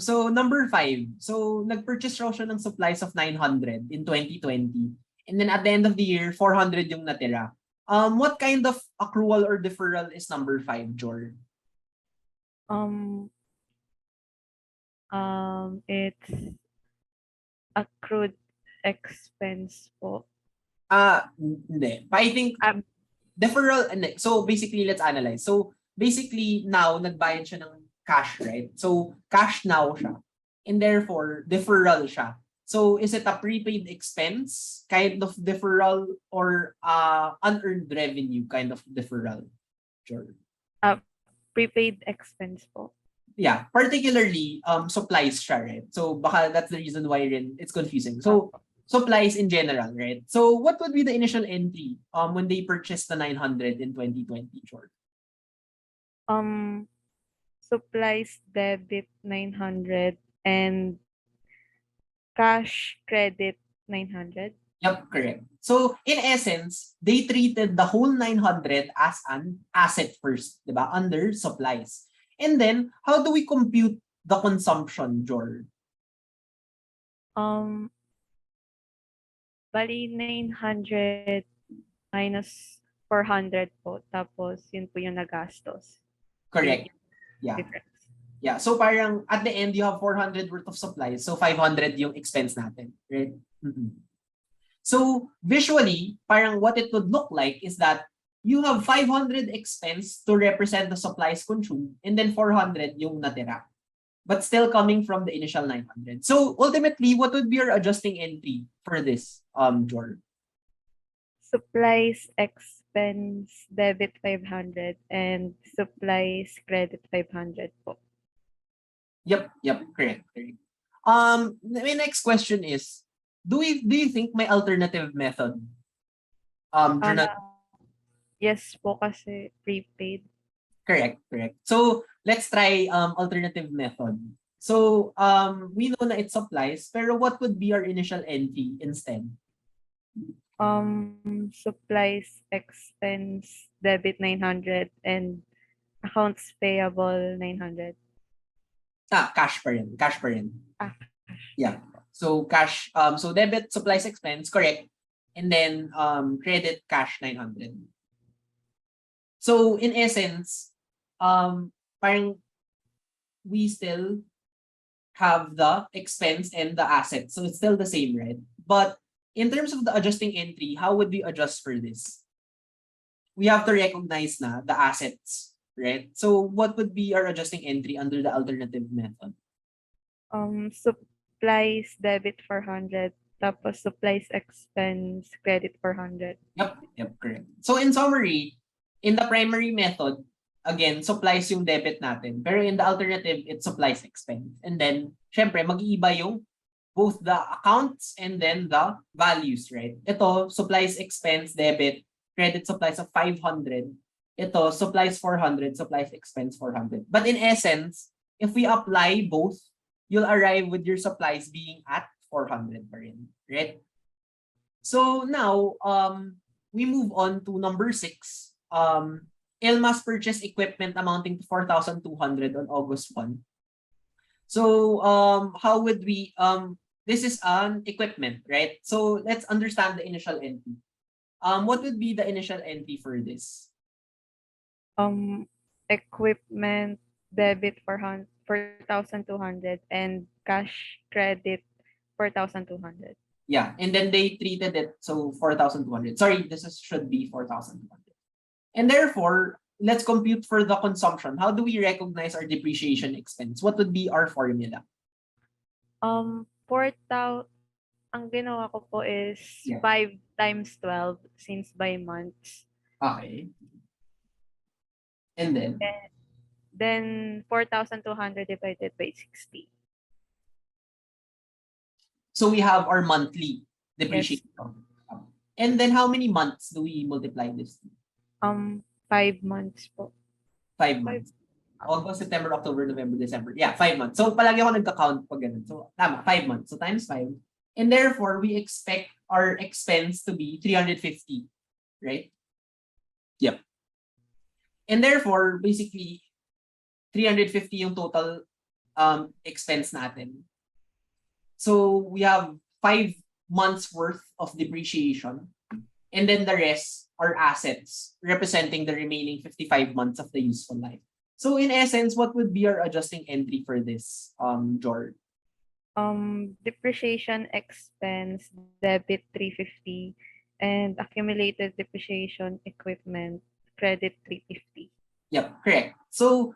So number 5. So nag-purchase raw siya ng supplies of 900 in 2020. And then at the end of the year, 400 yung natira. What kind of accrual or deferral is number 5, Jor? It's accrued expense po. Hindi. But I think Um, deferral, so basically, let's analyze. So basically, now, nagbayad siya ng cash, right? So cash now siya. And therefore, deferral siya. So is it a prepaid expense kind of deferral or unearned revenue kind of deferral? Sure. Prepaid expense po. Yeah, particularly supplies siya, right? So baka that's the reason why it's confusing. So supplies in general, right? So what would be the initial entry when they purchased the 900 in 2020, short? Supplies debit 900 and cash credit 900. Yep, correct. So, in essence, they treated the whole 900 as an asset first, di ba? Under supplies. And then, how do we compute the consumption, Jor? Bali 900 minus 400 po. Tapos, yun po yung nagastos. Correct. Yun Yeah. yung difference. Yeah. So, parang at the end, you have 400 worth of supplies. So, 500 yung expense natin. Right? Mhm. So, visually, parang what it would look like is that you have 500 expense to represent the supplies consumed and then 400 yung natira. But still coming from the initial 900. So, ultimately, what would be your adjusting entry for this, Jor? Supplies expense debit 500 and supplies credit 500 po. Yep, correct. My next question is, do you think may alternative method? Journal, Yes po kasi prepaid. correct. So let's try alternative method. So we know na it supplies, pero what would be our initial entry instead? Supplies expense debit 900 and accounts payable 900. Cash pa rin. Ah. Yeah. So cash, so debit, supplies, expense, correct. And then credit, cash 900. So in essence, parang we still have the expense and the asset. So it's still the same, right? But in terms of the adjusting entry, how would we adjust for this? We have to recognize na the assets, right? So what would be our adjusting entry under the alternative method? Supplies debit 400 tapos supplies expense credit 400. Yep, correct. So in summary, in the primary method, again, supplies yung debit natin. Pero in the alternative, it supplies expense. And then, syempre, mag-iiba yung both the accounts and then the values, right? Ito, supplies expense, debit, credit supplies of 500. Ito, supplies 400, supplies expense 400. But in essence, if we apply both, you'll arrive with your supplies being at 400 pa rin, right? So now, we move on to number 6. Ilmas purchased equipment amounting to 4,200 on August 1. So how would we, this is an equipment, right? So let's understand the initial entry. What would be the initial entry for this? Equipment debit 4,200 and cash credit 4,200. Yeah, and then they treated it so 4,200. Sorry, should be 4,200. And therefore, let's compute for the consumption. How do we recognize our depreciation expense? What would be our formula? 4,000, ang ginawa ko po is Yeah. 5 times 12 since by months. Okay. And then 4,200 divided by 60. So we have our monthly depreciation. And then how many months do we multiply this to? 5 months po. 5 months. August, September, October, November, December. Yeah, 5 months. So palagi ako nagka-count pag ganun. So tama, 5 months. So times 5. And therefore, we expect our expense to be 350, right? Yep. And therefore, basically, 350 yung total expense natin. So we have 5 months worth of depreciation. And then the rest are assets representing the remaining 55 months of the useful life. So in essence, what would be our adjusting entry for this, George? Depreciation expense debit 350 and accumulated depreciation equipment credit 350. Yep, correct. So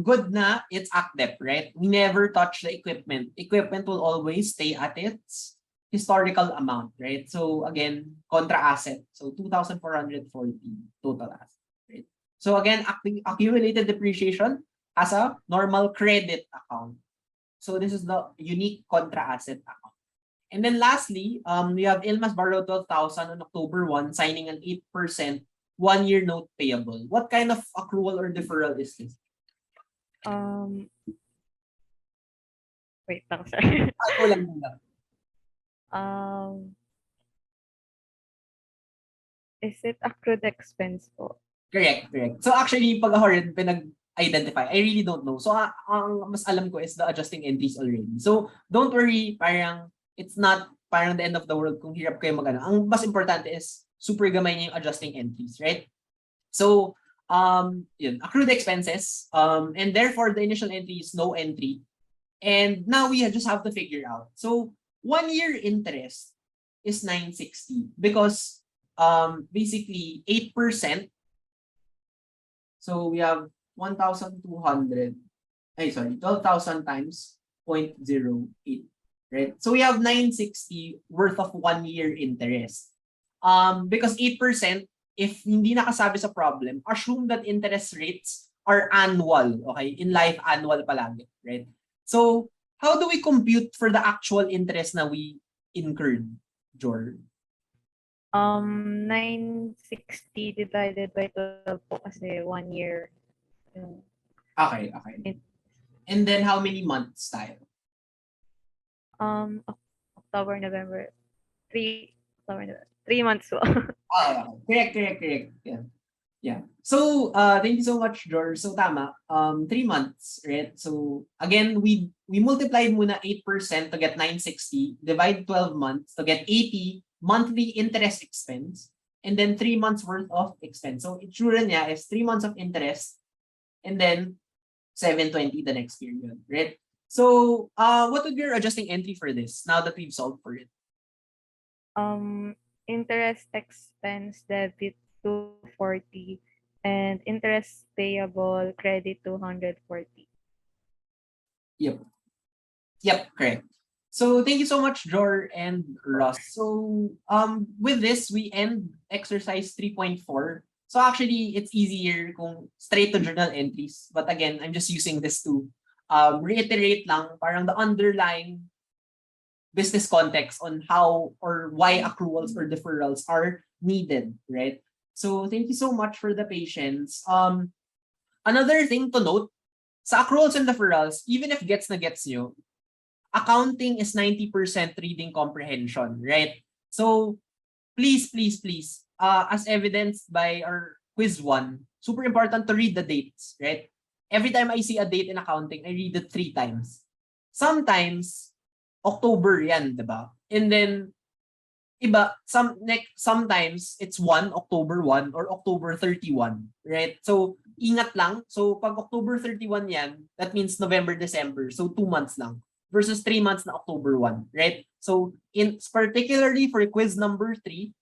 good na it's ACDEP, right? We never touch the equipment. Equipment will always stay at its historical amount, right? So again, contra asset. So 2,440 total asset, right? So again, accumulated depreciation as a normal credit account. So this is the unique contra asset account. And then lastly, we have Ilmas borrowed 12,000 on October 1, signing an 8% 1-year note payable. What kind of accrual or deferral is this? Wait lang, sir. Ako lang muna. Is it accrued expense po? Correct, correct. So actually, pag ako rin pinag-identify, I really don't know. So ang mas alam ko is the adjusting entries already. So don't worry, parang it's not parang the end of the world kung hirap kayo mag-ano. Ang mas importante is super gamay niya yung adjusting entries, right? So, yun, accrued expenses, and therefore the initial entry is no entry. And now we just have to figure out. So 1 year interest is 960 because basically 8%. So we have 1,200. 12,000 times 0.08, right? So we have 960 worth of 1 year interest. Because 8%, if hindi nakasabi sa problem, assume that interest rates are annual, okay? In life, annual palagi, right? So how do we compute for the actual interest na we incurred, Jor? 960 divided by 12 po kasi 1 year. Okay. And then how many months tayo? October, November, 3 months po. Correct. Yeah. So, thank you so much, George. So, tama. 3 months, right? So, again, we multiplied muna 8% to get 960, divide 12 months to get 80 monthly interest expense, and then 3 months worth of expense. So, itsura niya is 3 months of interest, and then 720 the next period, right? So, what would be your adjusting entry for this now that we've solved for it? Interest expense debit 240 and interest payable credit 240. Yep, correct. So thank you so much, Jor and Ross. So with this, we end exercise 3.4. So actually, it's easier kung straight to journal entries. But again, I'm just using this to reiterate lang parang the underlying business context on how or why accruals or deferrals are needed, right? So thank you so much for the patience. Another thing to note, sa accruals and deferrals, even if gets na gets nyo, accounting is 90% reading comprehension, right? So please, as evidenced by our quiz 1, super important to read the dates, right? Every time I see a date in accounting, I read it 3 times. Sometimes, October yan, diba? And then, sometimes it's October 1 or October 31, right? So, ingat lang. So, pag October 31 yan, that means November, December. So, 2 months lang. Versus 3 months na October 1, right? So, particularly for quiz number 3,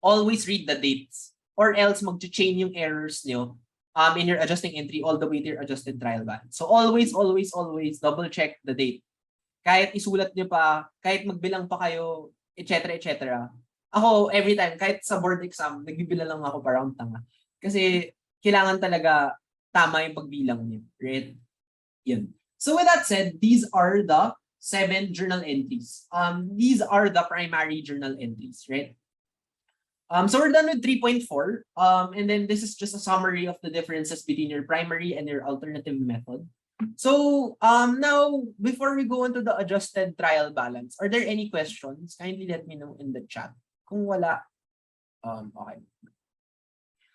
always read the dates. Or else, mag-chain yung errors nyo in your adjusting entry all the way to your adjusted trial balance. So, always double check the date. Kahit isulat nyo pa, kahit magbilang pa kayo, etc. Ako, every time, kahit sa board exam, nagbibilang lang ako parang tanga. Kasi, kailangan talaga tama yung pagbilang nyo, right? Yun. So with that said, these are the 7 journal entries. These are the primary journal entries, right? So we're done with 3.4. And then this is just a summary of the differences between your primary and your alternative method. So now, before we go into the adjusted trial balance, are there any questions? Kindly let me know in the chat. Kung wala, okay.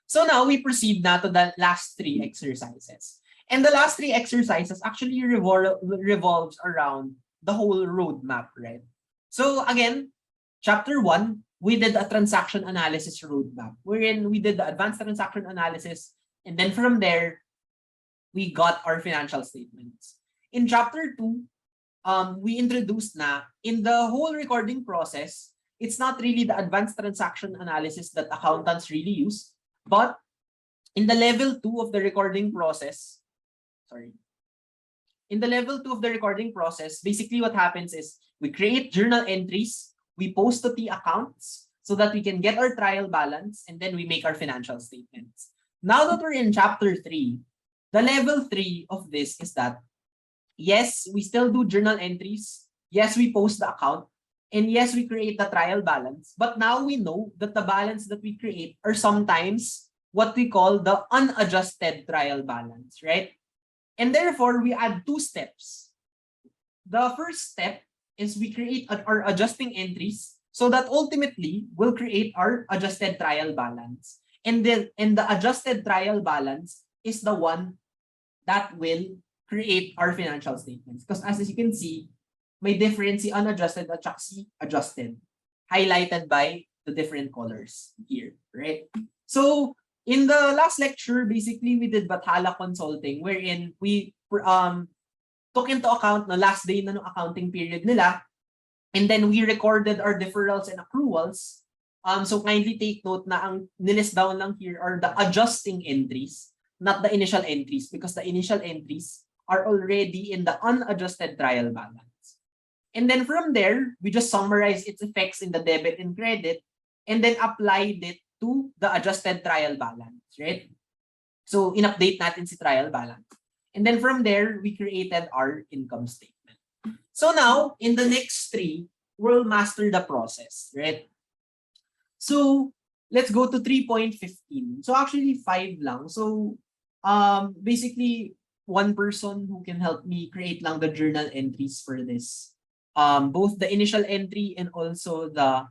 So now we proceed na to the last 3 exercises. And the last 3 exercises actually revolves around the whole roadmap, right? So again, chapter 1, we did a transaction analysis roadmap, wherein we did the advanced transaction analysis, and then from there, we got our financial statements. In chapter 2, we introduced na in the whole recording process, it's not really the advanced transaction analysis that accountants really use, but in the level 2 of the recording process, basically what happens is we create journal entries, we post to the accounts so that we can get our trial balance, and then we make our financial statements. Now that we're in chapter 3, the level 3 of this is that, yes, we still do journal entries, yes, we post the account, and yes, we create the trial balance, but now we know that the balance that we create are sometimes what we call the unadjusted trial balance, right? And therefore, we add 2 steps. The first step is we create our adjusting entries So that ultimately will create our adjusted trial balance. And the adjusted trial balance is the one that will create our financial statements. Because as you can see, may difference si unadjusted at saka si adjusted, highlighted by the different colors here, right? So in the last lecture, basically we did Bathala Consulting, wherein we took into account the last day na ng accounting period nila, and then we recorded our deferrals and accruals. So kindly take note na ang nilist down lang here are the adjusting entries, not the initial entries, because the initial entries are already in the unadjusted trial balance. And then from there, we just summarize its effects in the debit and credit, and then applied it to the adjusted trial balance, right? So in-update natin si trial balance. And then from there, we created our income statement. So now, in the next three, we'll master the process, right? So let's go to 3.15. So actually 5 lang. So basically one person who can help me create lang the journal entries for this. Both the initial entry and also the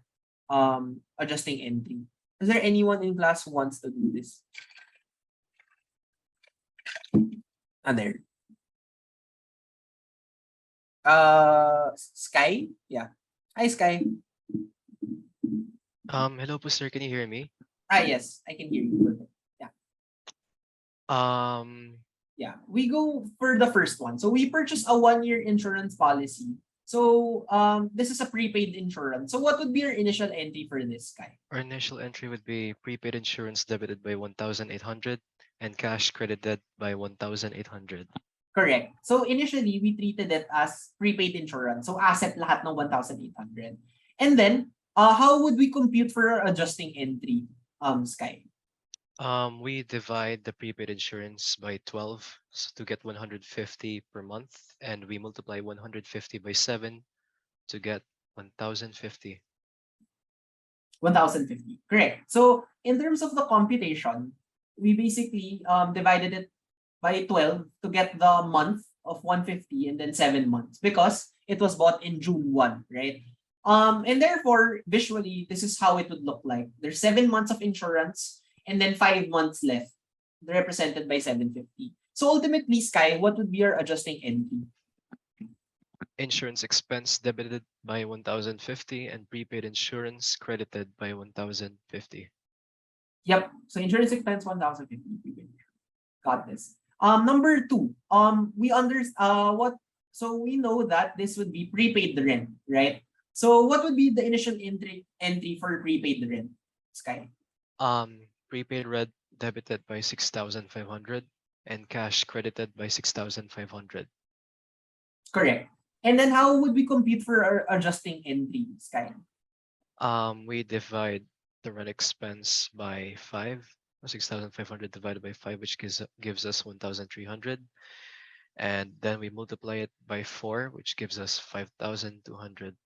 adjusting entry. Is there anyone in class who wants to do this? There. Sky? Yeah. Hi, Sky. Hello po sir, can you hear me? Yes, I can hear you. Yeah. Yeah, we go for the first one. So we purchased a 1-year insurance policy. So this is a prepaid insurance. So what would be your initial entry for this, Sky? Our initial entry would be prepaid insurance debited by 1,800 and cash credited by 1,800. Correct. So initially, we treated it as prepaid insurance. So asset lahat ng 1,800. And then, how would we compute for our adjusting entry, Sky? We divide the prepaid insurance by 12 to get 150 per month, and we multiply 150 by 7 to get 1,050. 1,050. Correct. So in terms of the computation, we basically divided it by 12 to get the month of 150 and then 7 months because it was bought in June 1, right? And therefore, visually, this is how it would look like. There's 7 months of insurance and then 5 months left, represented by 750. So ultimately, Sky, what would be your adjusting entry? Insurance expense debited by 1,050 and prepaid insurance credited by 1,050. Yep. So insurance expense 1,050. Got this. Number 2. So we know that this would be prepaid rent, right? So what would be the initial entry for prepaid rent, Sky? Prepaid rent debited by 6,500 and cash credited by 6,500. Correct. And then how would we compute for our adjusting entry, Sky? We divide the rent expense by 5, 6,500 divided by 5, which gives us 1,300. And then we multiply it by 4, which gives us 5,200.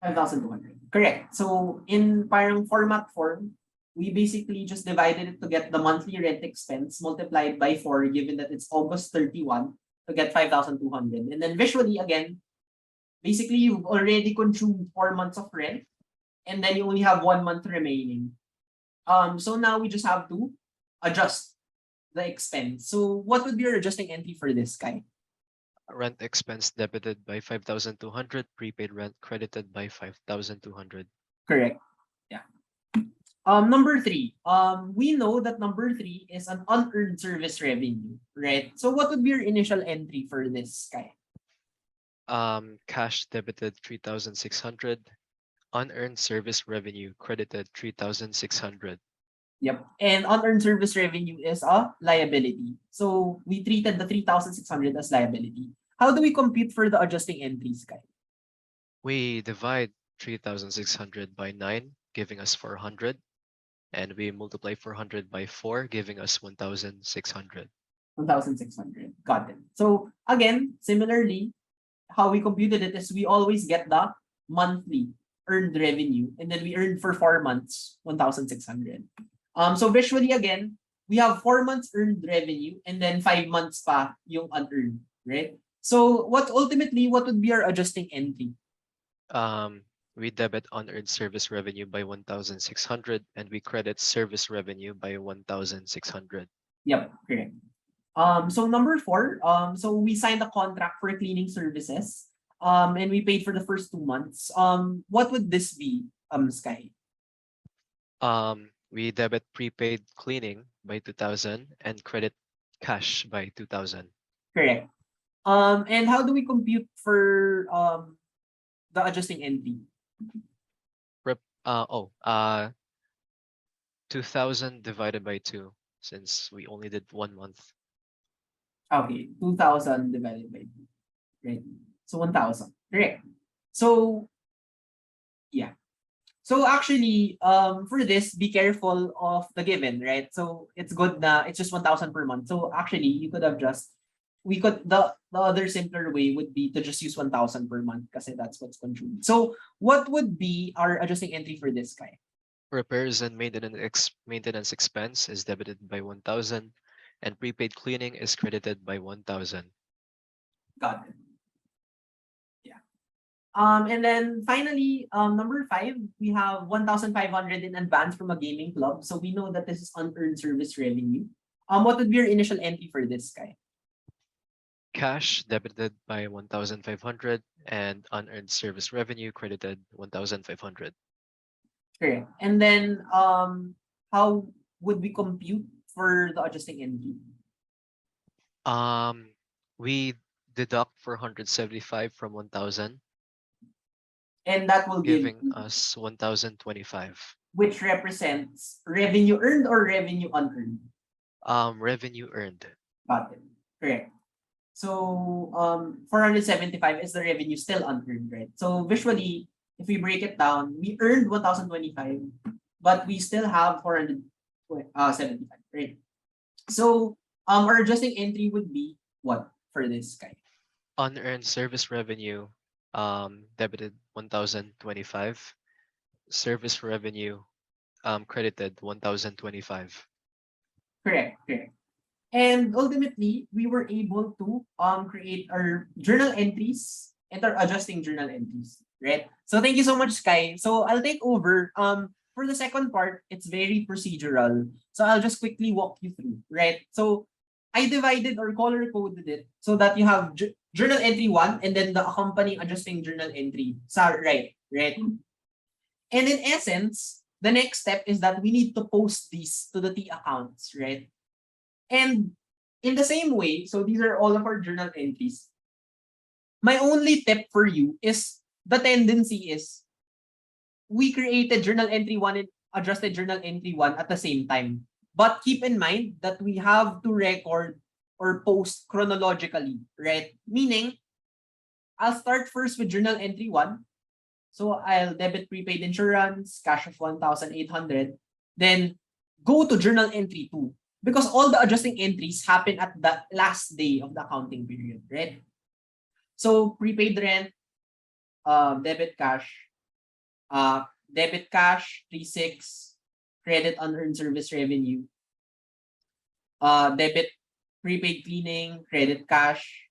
5,200. Correct. So in parang format form, we basically just divided it to get the monthly rent expense multiplied by 4, given that it's August 31, to get 5,200. And then visually, again, basically you've already consumed 4 months of rent, and then you only have 1 month remaining. So now we just have to adjust the expense. So what would be your adjusting entry for this, Sky? Rent expense debited by 5,200, prepaid rent credited by 5,200. Correct. Yeah. Number 3. We know that number 3 is an unearned service revenue, right? So what would be your initial entry for this, Sky? Cash debited 3,600, unearned service revenue credited 3,600. Yep. And unearned service revenue is a liability. So we treated the 3,600 as liability. How do we compute for the adjusting entries, Sky? We divide 3,600 by 9, giving us 400. And we multiply 400 by 4, giving us 1,600. 1,600. Got it. So again, similarly, how we computed it is we always get the monthly earned revenue, and then we earned for 4 months 1,600. So visually again, we have 4 months earned revenue and then 5 months pa yung unearned, right? So what would be our adjusting entry? we debit unearned service revenue by 1,600 and we credit service revenue by 1,600. Yep, correct. So number 4, so we signed a contract for cleaning services, and we paid for the first 2 months. What would this be, Sky? We debit prepaid cleaning by 2,000 and credit cash by 2,000. Correct. And how do we compute for the adjusting entry? 2,000 divided by 2 since we only did 1 month. Okay, 2,000 divided by 2. Right. So 1,000. Correct. So yeah. So actually, for this, be careful of the given, right? So it's good na it's just 1,000 per month. So actually, you could have just the other simpler way would be to just use 1,000 per month kasi that's what's contributed. So what would be our adjusting entry for this guy? Repairs and maintenance expense is debited by 1,000 and prepaid cleaning is credited by 1,000. Got it. Yeah. And then finally, number 5, we have 1,500 in advance from a gaming club. So we know that this is unearned service revenue. What would be your initial entry for this guy? Cash debited by 1,500 and unearned service revenue credited 1,500. Correct. And then how would we compute for the adjusting entry? We deduct 475 from 1,000, And that will give giving us 1,025. which represents revenue earned or revenue unearned. Revenue earned. Got it. Correct. So 475 is the revenue still unearned, right? So visually, if we break it down, we earned 1,025, but we still have 475, right? So our adjusting entry would be what for this guy? Unearned service revenue debited 1,025. Service revenue credited 1,025. Correct, correct. And ultimately, we were able to create our journal entries and our adjusting journal entries, right? So thank you so much, Sky. So I'll take over. For the second part, it's very procedural. So I'll just quickly walk you through, right? So I divided or color coded it so that you have journal entry 1 and then the accompanying adjusting journal entry. So right? And in essence, the next step is that we need to post these to the T accounts, right? And in the same way, so these are all of our journal entries. My only tip for you is the tendency is we created journal entry 1 and adjusted journal entry 1 at the same time. But keep in mind that we have to record or post chronologically, right? Meaning, I'll start first with journal entry 1. So I'll debit prepaid insurance, cash of 1,800. Then go to journal entry 2. Because all the adjusting entries happen at the last day of the accounting period, right? So prepaid rent, debit cash, 3,600, credit unearned service revenue, debit prepaid cleaning, credit cash,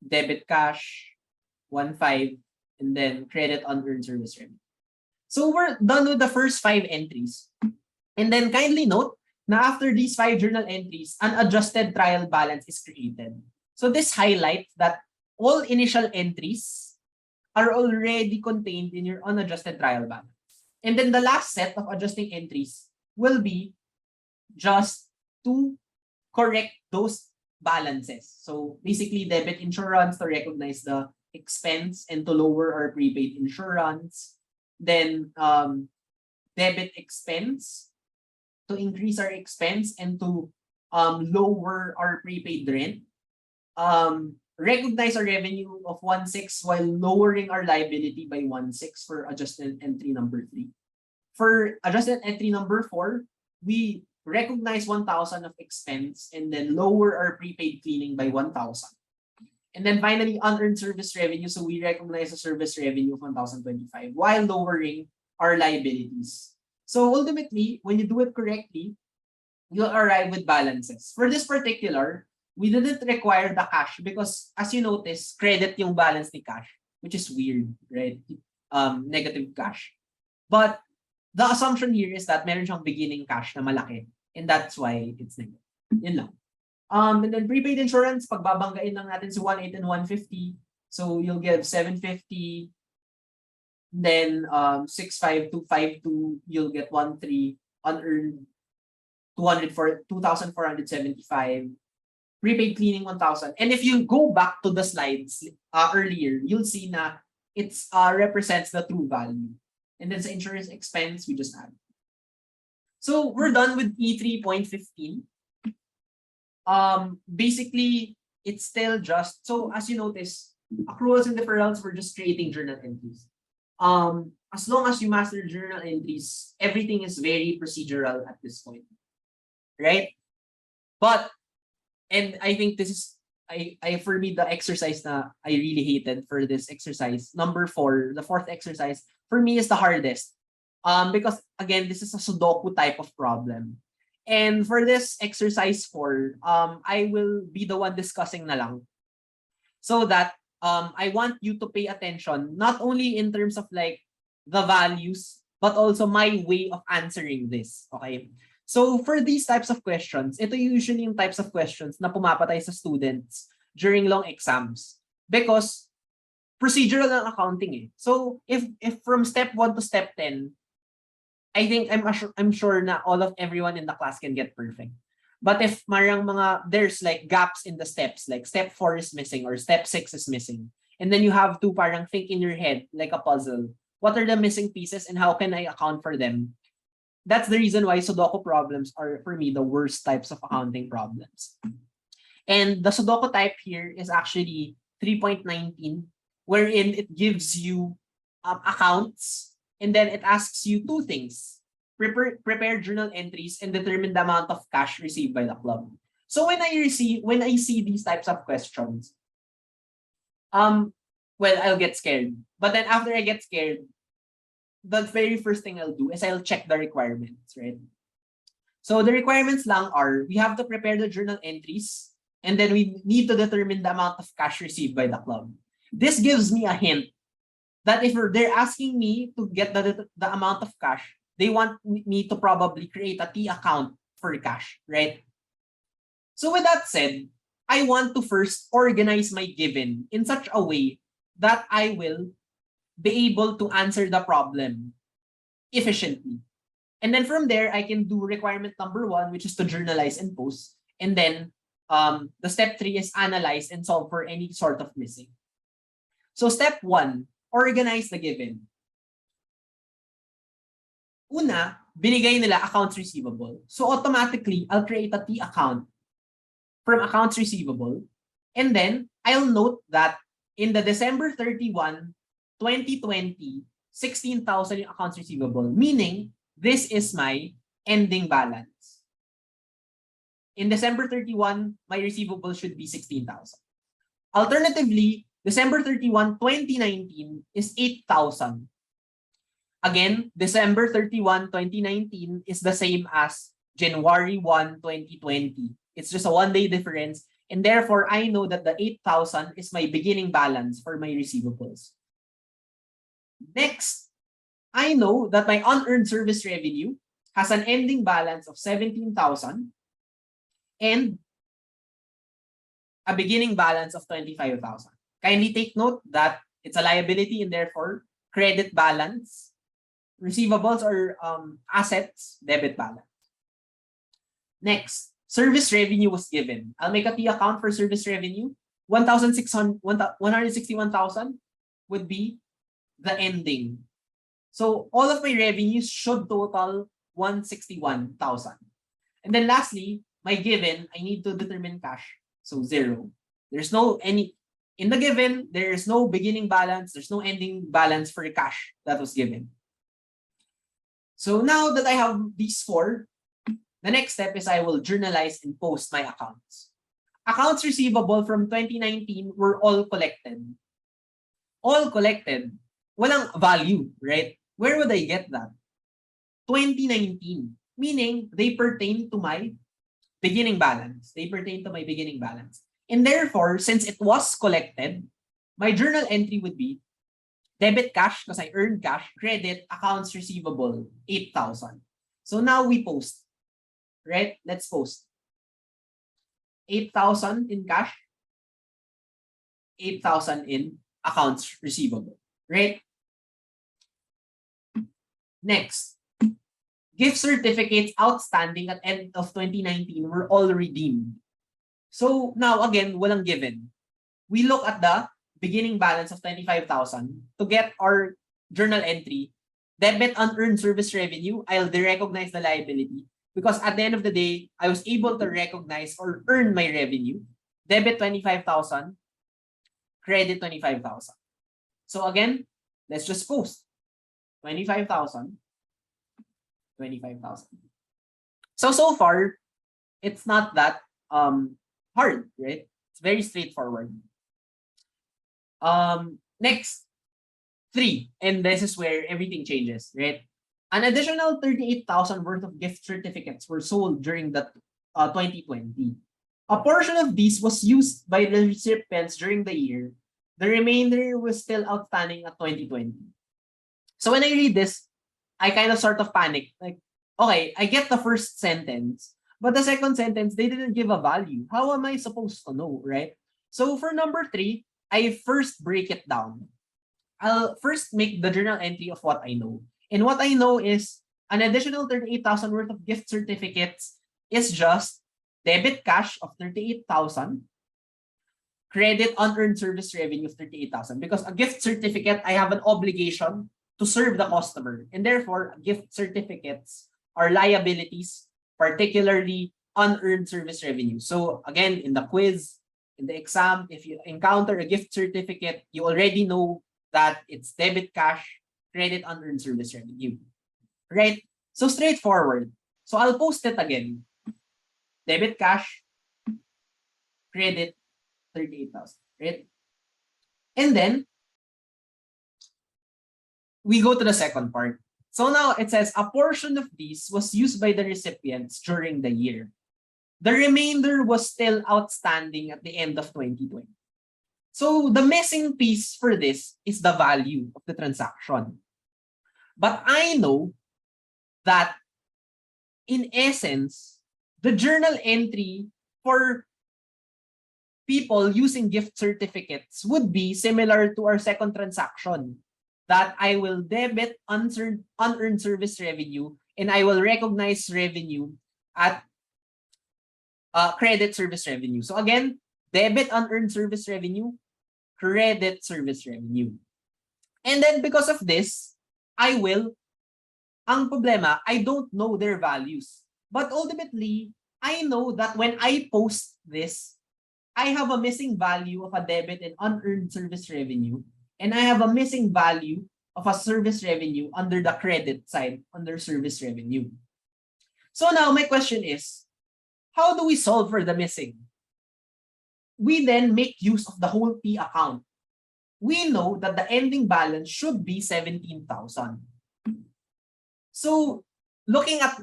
debit cash, 1,500, and then credit unearned service revenue. So we're done with the first 5 entries. And then kindly note, now after these 5 journal entries, an adjusted trial balance is created. So this highlights that all initial entries are already contained in your unadjusted trial balance. And then the last set of adjusting entries will be just to correct those balances. So basically debit insurance to recognize the expense and to lower our prepaid insurance. Then debit expense to increase our expense and to lower our prepaid rent. Recognize our revenue of 1,600 while lowering our liability by 1,600 for adjusted entry number 3. For adjusted entry number 4, we recognize 1,000 of expense and then lower our prepaid cleaning by 1,000. And then finally, unearned service revenue. So we recognize a service revenue of 1,025 while lowering our liabilities. So ultimately, when you do it correctly, you'll arrive with balances. For this particular, we didn't require the cash because as you notice, credit yung balance ni cash. which is weird, right? Negative cash. But the assumption here is that meron siyang beginning cash na malaki, and that's why it's negative. Yun lang. And then prepaid insurance, pagbabanggain lang natin si 1.8 and 150. So you'll give 750. Then 65252, you'll get 13 unearned 2,475. Prepaid cleaning 1,000. And if you go back to the slides earlier, you'll see na it's represents the true value. And then sa insurance expense, we just add. So we're done with E3.15. Basically, it's still just, so as you notice, accruals and deferrals, we're just creating journal entries. As long as you master journal entries, everything is very procedural at this point, right? But, and I think this is, for me, the exercise na I really hated for this exercise, number 4, the 4th exercise, for me is the hardest. Because again, this is a Sudoku type of problem. And for this exercise 4, I will be the one discussing na lang. So that I want you to pay attention, not only in terms of like the values, but also my way of answering this. Okay. So for these types of questions, ito usually yung types of questions na pumapatay sa students during long exams. Because procedural ng accounting eh. So if from step 1 to step 10, I think I'm sure na everyone in the class can get perfect. But if there's like gaps in the steps, like step 4 is missing or step 6 is missing, and then you have to parang think in your head like a puzzle, what are the missing pieces and how can I account for them? That's the reason why Sudoku problems are, for me, the worst types of accounting problems. And the Sudoku type here is actually 3.19, wherein it gives you accounts, and then it asks you 2 things. Prepare journal entries and determine the amount of cash received by the club. So when I see these types of questions, well, I'll get scared. But then after I get scared, the very first thing I'll do is I'll check the requirements, right? So the requirements lang are, we have to prepare the journal entries, and then we need to determine the amount of cash received by the club. This gives me a hint that if they're asking me to get the amount of cash, they want me to probably create a T account for cash, right? So with that said, I want to first organize my given in such a way that I will be able to answer the problem efficiently. And then from there, I can do requirement number 1, which is to journalize and post. And then the step 3 is analyze and solve for any sort of missing. So step 1, organize the given. Una, binigay nila accounts receivable. So automatically, I'll create a T account from accounts receivable. And then I'll note that in the December 31, 2020, 16,000 yung accounts receivable, meaning this is my ending balance. In December 31, my receivable should be 16,000. Alternatively, December 31, 2019 is 8,000. Again, December 31, 2019 is the same as January 1, 2020. It's just a 1-day difference. And therefore, I know that the 8,000 is my beginning balance for my receivables. Next, I know that my unearned service revenue has an ending balance of 17,000 and a beginning balance of 25,000. Kindly take note that it's a liability and therefore credit balance. Receivables or assets, debit balance. Next, service revenue was given. I'll make a T account for service revenue. 161,000 would be the ending. So all of my revenues should total 161,000. And then lastly, my given, I need to determine cash. So 0. There's no any, in the given, there is no beginning balance, there's no ending balance for the cash that was given. So now that I have these 4, the next step is I will journalize and post my accounts. Accounts receivable from 2019 were all collected. All collected. Walang value, right? Where would I get that? 2019. Meaning, they pertain to my beginning balance. They pertain to my beginning balance. And therefore, since it was collected, my journal entry would be Debit cash, because I earned cash. Credit, accounts receivable, 8,000. So now we post, right? Let's post. 8,000 in cash, 8,000 in accounts receivable, right? Next, gift certificates outstanding at end of 2019 were all redeemed. So now again, walang given. We look at the beginning balance of 25,000 to get our journal entry. Debit unearned service revenue, I'll derecognize the liability because at the end of the day, I was able to recognize or earn my revenue. Debit 25,000, credit 25,000. So again, let's just post 25,000, 25,000. So far, it's not that hard, right? It's very straightforward. Next, 3, and this is where everything changes, right? An additional 38,000 worth of gift certificates were sold during the 2020. A portion of these was used by the recipients during the year. The remainder was still outstanding at 2020. So when I read this, I kind of sort of panic. Like, okay, I get the first sentence, but the second sentence, they didn't give a value. How am I supposed to know, right? So for number 3, I first break it down. I'll first make the journal entry of what I know. And what I know is an additional 38,000 worth of gift certificates is just debit cash of 38,000, credit unearned service revenue of 38,000. Because a gift certificate, I have an obligation to serve the customer. And therefore, gift certificates are liabilities, particularly unearned service revenue. So again, in the quiz, in the exam, if you encounter a gift certificate, you already know that it's debit cash, credit unearned service revenue, right? So straightforward. So I'll post it again. Debit cash, credit 38,000, right? And then we go to the second part. So now it says a portion of these was used by the recipients during the year. The remainder was still outstanding at the end of 2020. So the missing piece for this is the value of the transaction. But I know that in essence, the journal entry for people using gift certificates would be similar to our second transaction, that I will debit unearned service revenue and I will recognize revenue at credit service revenue. So again, debit unearned service revenue, credit service revenue. And then because of this, ang problema, I don't know their values. But ultimately, I know that when I post this, I have a missing value of a debit and unearned service revenue, and I have a missing value of a service revenue under the credit side, under service revenue. So now my question is, how do we solve for the missing? We then make use of the whole P account. We know that the ending balance should be 17,000. So looking at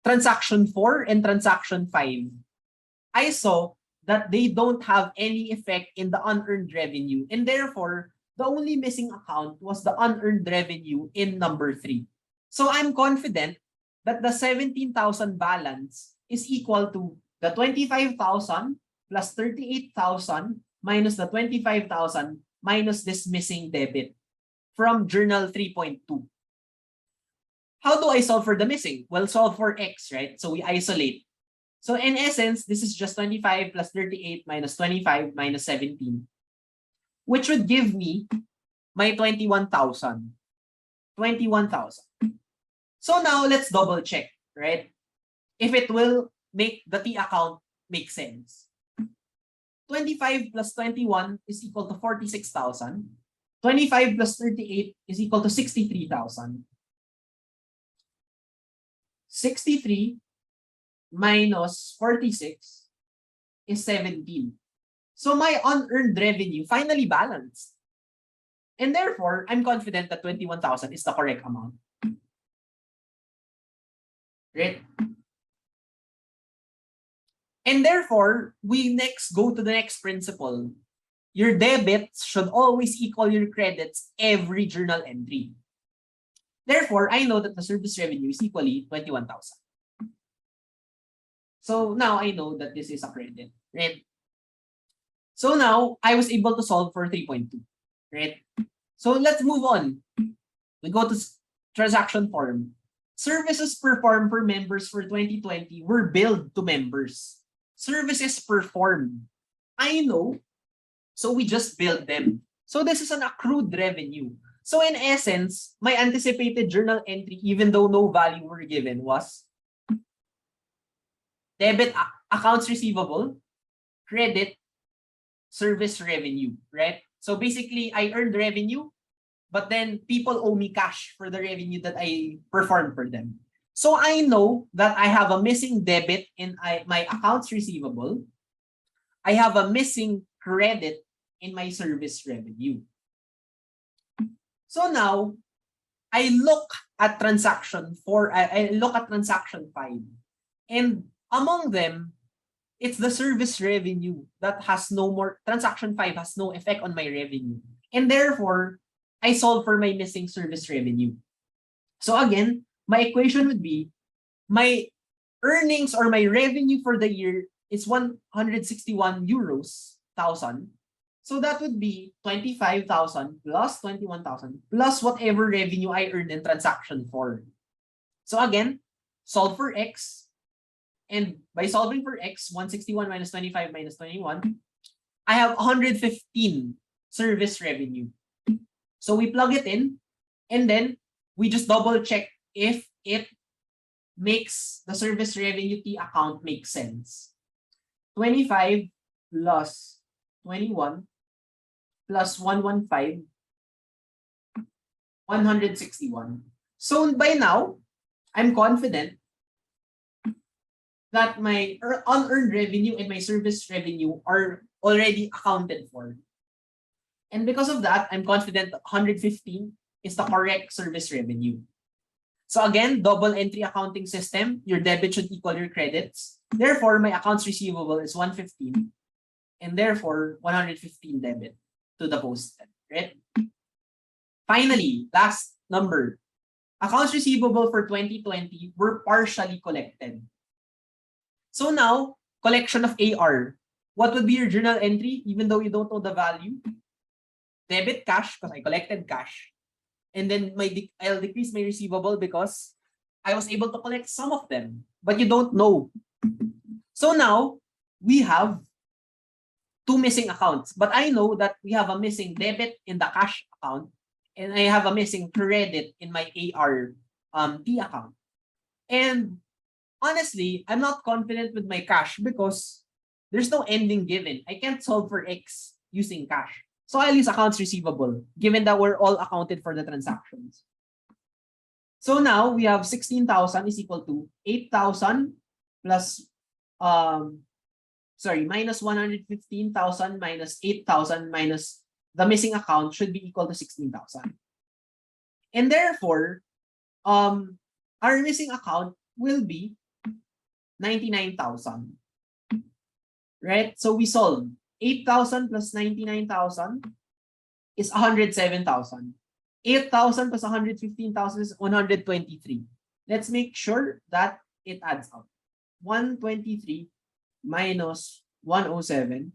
transaction 4 and transaction 5, I saw that they don't have any effect in the unearned revenue, and therefore the only missing account was the unearned revenue in number 3. So I'm confident that the 17,000 balance is equal to the 25,000 plus 38,000 minus the 25,000 minus this missing debit from journal 3.2. How do I solve for the missing? Well, solve for X, right? So we isolate. So in essence, this is just 25 plus 38 minus 25 minus 17, which would give me my 21,000. 21,000. So now let's double check, right? If it will make the T account make sense. 25 plus 21 is equal to 46,000. 25 plus 38 is equal to 63,000. 63 minus 46 is 17. So my unearned revenue finally balanced. And therefore, I'm confident that 21,000 is the correct amount. Right? And therefore, we next go to the next principle. your debits should always equal your credits every journal entry. Therefore, I know that the service revenue is equally 21,000. So now I know that this is a credit, right? So now I was able to solve for 3.2, right? So let's move on. We go to transaction form. Services performed for members for 2020 were billed to members. Services performed. I know. So we just billed them. So this is an accrued revenue. So in essence, my anticipated journal entry, even though no value were given, was debit accounts receivable, credit, service revenue, right? So basically, I earned revenue, but then people owe me cash for the revenue that I performed for them. So I know that I have a missing debit in my accounts receivable. I have a missing credit in my service revenue. So now, I look at transaction 4, I look at transaction 5. And among them, it's the service revenue that has no more, transaction 5 has no effect on my revenue. And therefore, I solve for my missing service revenue. So again, my equation would be, my earnings or my revenue for the year is 161 euros, thousand. So that would be 25,000 plus 21,000 plus whatever revenue I earned in transaction 4. So again, solve for X. And by solving for X, 161 minus 25 minus 21, I have 115 service revenue. So we plug it in, and then we just double check if it makes the service revenue T account make sense. 25 plus 21 plus 115, 161. So by now, I'm confident that my unearned revenue and my service revenue are already accounted for. And because of that, I'm confident that 115 is the correct service revenue. So again, double entry accounting system, your debit should equal your credits. Therefore, my accounts receivable is 115, and therefore 115 debit to the posted, right? Finally, last number. Accounts receivable for 2020 were partially collected. So now, collection of AR. What would be your journal entry, even though you don't know the value? Debit cash, because I collected cash. And then I'll decrease my receivable because I was able to collect some of them, but you don't know. So now, we have 2 missing accounts, but I know that we have a missing debit in the cash account, and I have a missing credit in my AR T account. And honestly, I'm not confident with my cash because there's no ending given. I can't solve for X using cash. So I'll use accounts receivable, given that we're all accounted for the transactions. So now we have 16,000 is equal to 8,000 plus minus 115,000 minus 8,000 minus the missing account should be equal to 16,000. And therefore, our missing account will be 99,000. Right? So we solve 8,000 plus 99,000 is 107,000. 8,000 plus 115,000 is 123. Let's make sure that it adds up. 123 minus 107.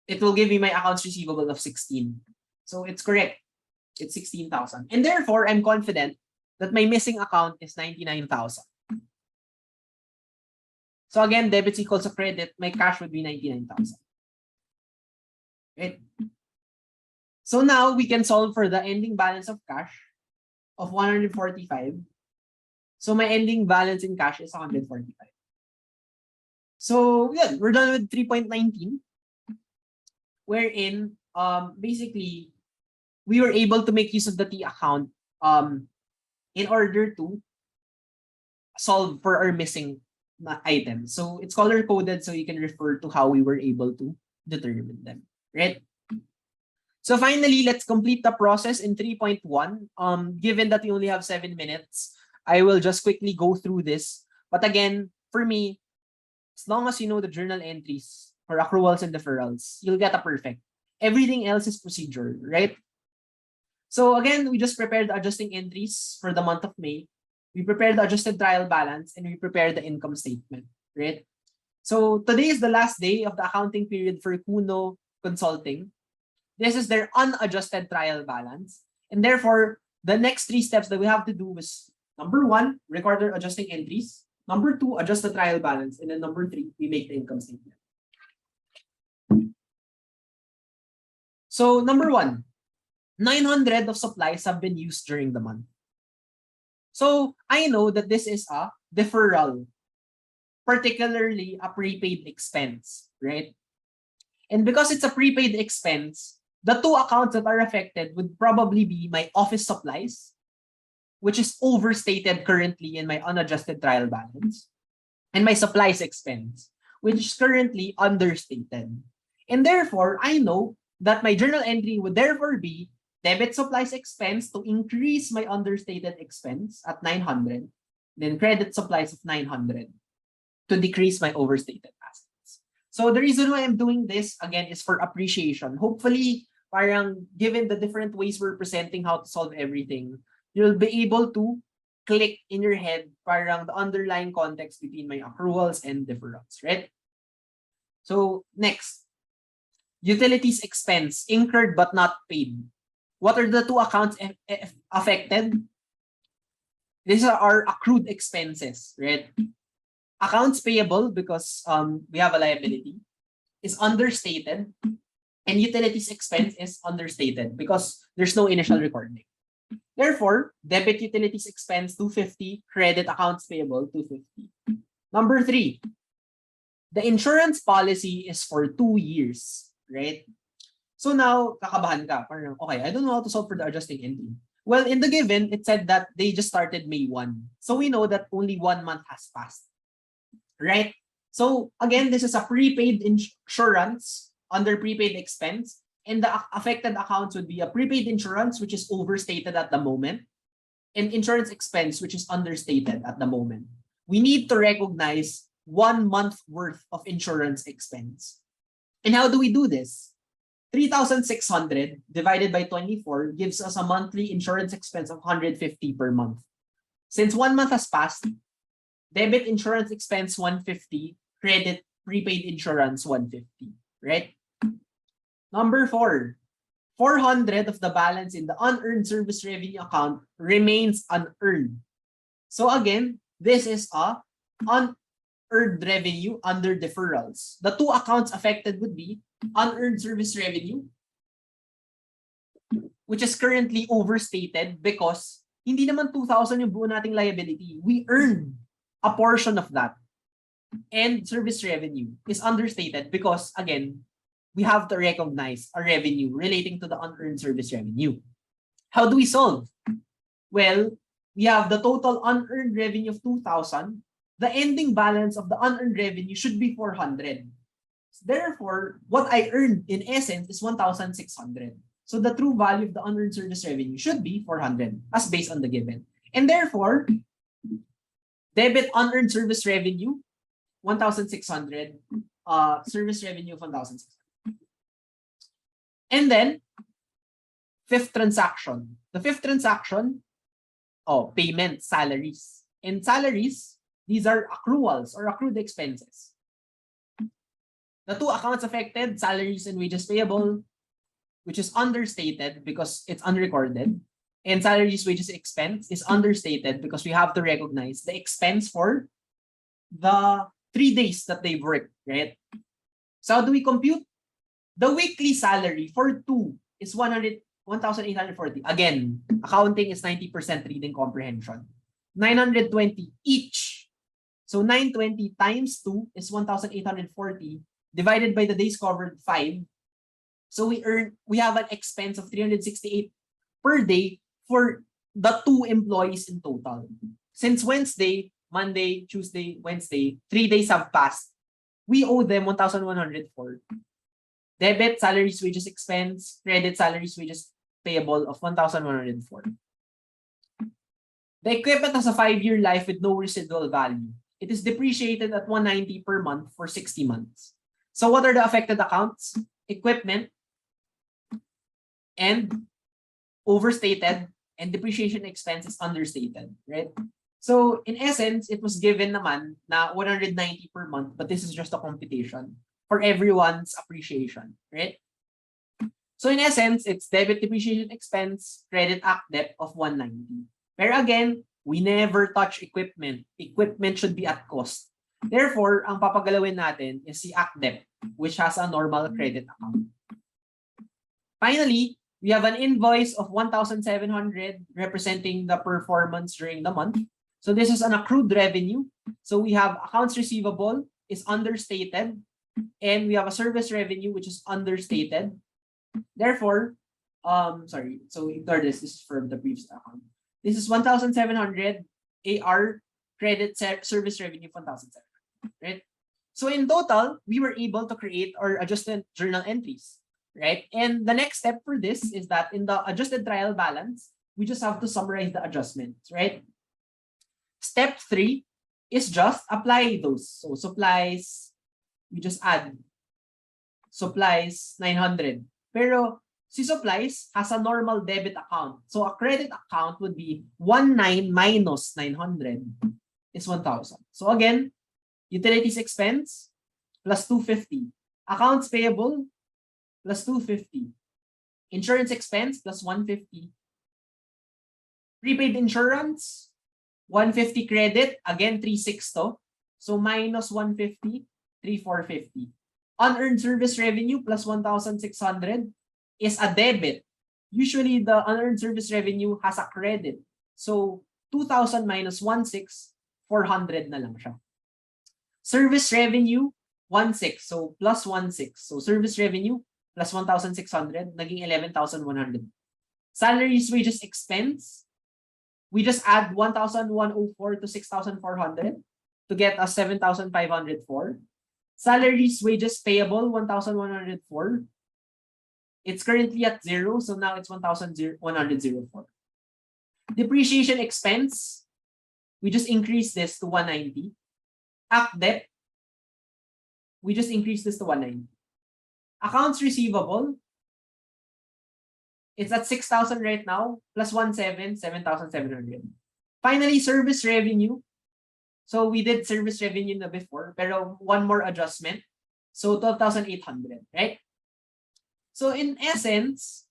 It will give me my accounts receivable of 16. So it's correct. It's 16,000. And therefore, I'm confident that my missing account is 99,000. So again, debits equals a credit. My cash would be 99,000. Right? So now we can solve for the ending balance of cash of 145. So my ending balance in cash is 145. So yeah, we're done with 3.19, wherein basically we were able to make use of the T account in order to solve for our missing items. So it's color coded so you can refer to how we were able to determine them, right? So finally, let's complete the process in 3.1. Given that we only have 7 minutes, I will just quickly go through this. But again, for me, as long as you know the journal entries, for accruals and deferrals, you'll get a perfect. Everything else is procedure, right? So again, we just prepared the adjusting entries for the month of May. We prepared the adjusted trial balance and we prepared the income statement, right? So today is the last day of the accounting period for Kuno Consulting. This is their unadjusted trial balance. And therefore, the next 3 steps that we have to do is number 1, record our adjusting entries. Number 2, adjust the trial balance. And then number 3, we make the income statement. So number 1, 900 of supplies have been used during the month. So I know that this is a deferral, particularly a prepaid expense, right? And because it's a prepaid expense, the 2 accounts that are affected would probably be my office supplies, which is overstated currently in my unadjusted trial balance, and my supplies expense, which is currently understated. And therefore, I know that my journal entry would therefore be debit supplies expense to increase my understated expense at 900, then credit supplies of 900 to decrease my overstated assets. So the reason why I'm doing this, again, is for appreciation. Hopefully, parang given the different ways we're presenting how to solve everything, you'll be able to click in your head parang the underlying context between my accruals and deferrals, right? So next, utilities expense, incurred but not paid. What are the 2 accounts affected? These are our accrued expenses, right? Accounts payable, because we have a liability, is understated, and utilities expense is understated because there's no initial recording. Therefore, debit utilities expense 250, credit accounts payable 250. Number 3, the insurance policy is for 2 years, right? So now, kakabahan ka. Parang, okay, I don't know how to solve for the adjusting entry. Well, in the given, it said that they just started May 1. So we know that only 1 month has passed, right? So again, this is a prepaid insurance under prepaid expense. And the affected accounts would be a prepaid insurance, which is overstated at the moment, and insurance expense, which is understated at the moment. We need to recognize 1 month worth of insurance expense. And how do we do this? 3,600 divided by 24 gives us a monthly insurance expense of 150 per month. Since 1 month has passed, debit insurance expense 150, credit prepaid insurance 150, right? Number 4, 400 of the balance in the unearned service revenue account remains unearned. So again, this is a unearned revenue under deferrals. The 2 accounts affected would be unearned service revenue, which is currently overstated because hindi naman 2,000 yung buo nating liability. We earned a portion of that. And service revenue is understated because, again, we have to recognize a revenue relating to the unearned service revenue. How do we solve? Well, we have the total unearned revenue of 2,000. The ending balance of the unearned revenue should be 400. Therefore, what I earned in essence is 1,600. So the true value of the unearned service revenue should be 400 as based on the given. And therefore, debit unearned service revenue, 1,600, service revenue of 1,600. And then, 5th transaction. The 5th transaction, payment, salaries. In salaries, these are accruals or accrued expenses. The 2 accounts affected, salaries and wages payable, which is understated because it's unrecorded. And salaries, wages, expense is understated because we have to recognize the expense for the 3 days that they've worked, right? So how do we compute? The weekly salary for 2 is 1,840. Again, accounting is 90% reading comprehension. 920 each. So 920 times 2 is 1,840 divided by the days covered 5. So we have an expense of 368 per day for the 2 employees in total. Since Wednesday, Monday, Tuesday, Wednesday, 3 days have passed. We owe them 1,104. Debit, salaries, wages, expense, credit, salaries, wages payable of 1,104. The equipment has a 5-year life with no residual value. It is depreciated at 190 per month for 60 months. So what are the affected accounts? Equipment and overstated, and depreciation expense is understated, right? So in essence, it was given naman na 190 per month, but this is just a computation for everyone's appreciation, right? So in essence, it's debit depreciation expense, credit act debt of 190. But again, we never touch equipment. Equipment should be at cost. Therefore, ang papagalawin natin is si act debt, which has a normal credit account. Finally, we have an invoice of 1,700 representing the performance during the month. So this is an accrued revenue. So we have accounts receivable is understated, and we have a service revenue which is understated. Therefore, so ignore this. This is from the previous account. This is 1,700 AR credit service revenue 1,700, right? So in total, we were able to create our adjusted journal entries, right? And the next step for this is that in the adjusted trial balance, we just have to summarize the adjustments, right? Step 3 is just apply those. So supplies, we just add supplies 900. Pero si supplies has a normal debit account. So a credit account would be 19 minus 900 is 1,000. So again, utilities expense plus 250. Accounts payable plus 250. Insurance expense plus 150. Prepaid insurance, 150 credit, again 360. So minus 150, 3,450. Unearned service revenue plus 1,600 is a debit. Usually the unearned service revenue has a credit. So 2,000 minus 1,600, 400 na lang siya. Service revenue, 1,600. So plus 1,600. So service revenue plus 1,600, naging 11,100. Salaries, wages, expense, we just add 1,104 to 6,400 to get us 7,504. Salaries, wages payable, 1,104. It's currently at 0, so now it's 1,104. Depreciation expense, we just increase this to 190. Act debt, we just increase this to 190. Accounts receivable, it's at 6,000 right now, plus 1,700, 7,700. Finally, service revenue. So we did service revenue na before, pero one more adjustment. So 12,800, right? So in essence,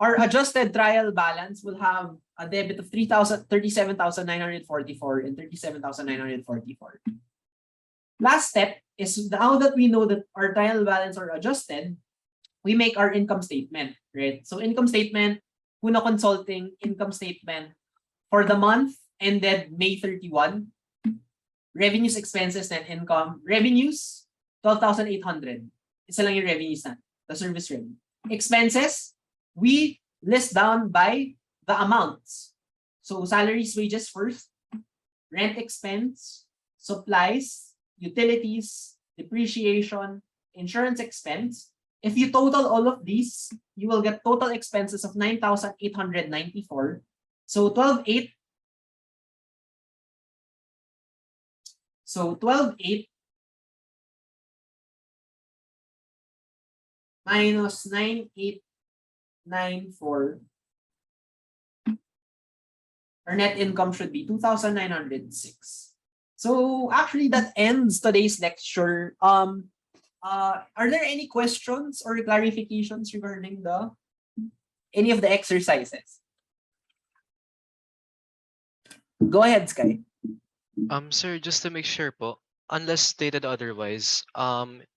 our adjusted trial balance will have a debit of 37,944 and 37,944. Last step is now that we know that our trial balance are adjusted, we make our income statement, right? So income statement, Puna Consulting income statement for the month ended May 31. Revenues, expenses, net income. Revenues, 12,800. Isa lang yung revenues na, the service revenue. Expenses, we list down by the amounts. So salaries, wages first, rent expense, supplies, utilities, depreciation, insurance expense. If you total all of these, you will get total expenses of 9,894. So 12,800. So 12,800 minus 9,894. Our net income should be 2,906. So actually that ends today's lecture. Are there any questions or clarifications regarding any of the exercises? Go ahead, Sky. Sir, just to make sure po, unless stated otherwise,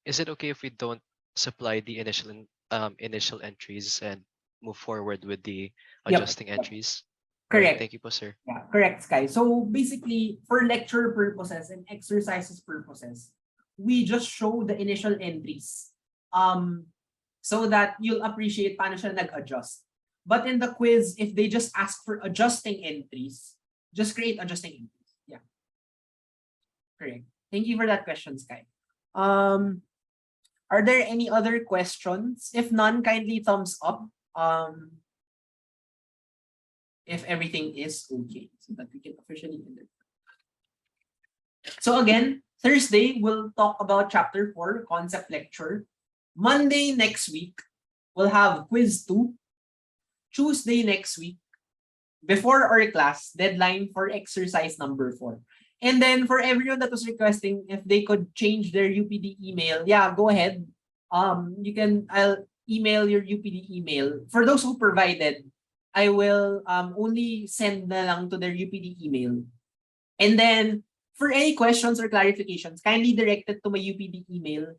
is it okay if we don't supply the initial entries and move forward with the adjusting entries? Correct. Thank you po, sir. Yeah, correct, Sky. So basically, for lecture purposes and exercises purposes, we just show the initial entries so that you'll appreciate paano siya nag-adjust. But in the quiz, if they just ask for adjusting entries, just create adjusting entries. Yeah. Correct. Thank you for that question, Sky. Are there any other questions? If none, kindly thumbs up. If everything is okay, so that we can officially end it. So again, Thursday, we'll talk about chapter 4, concept lecture. Monday next week, we'll have quiz 2. Tuesday next week, before our class, deadline for exercise number 4. And then for everyone that was requesting if they could change their UPD email, yeah, go ahead. I'll email your UPD email. For those who provided, I will only send na lang to their UPD email. And then for any questions or clarifications, kindly direct it to my UPD email.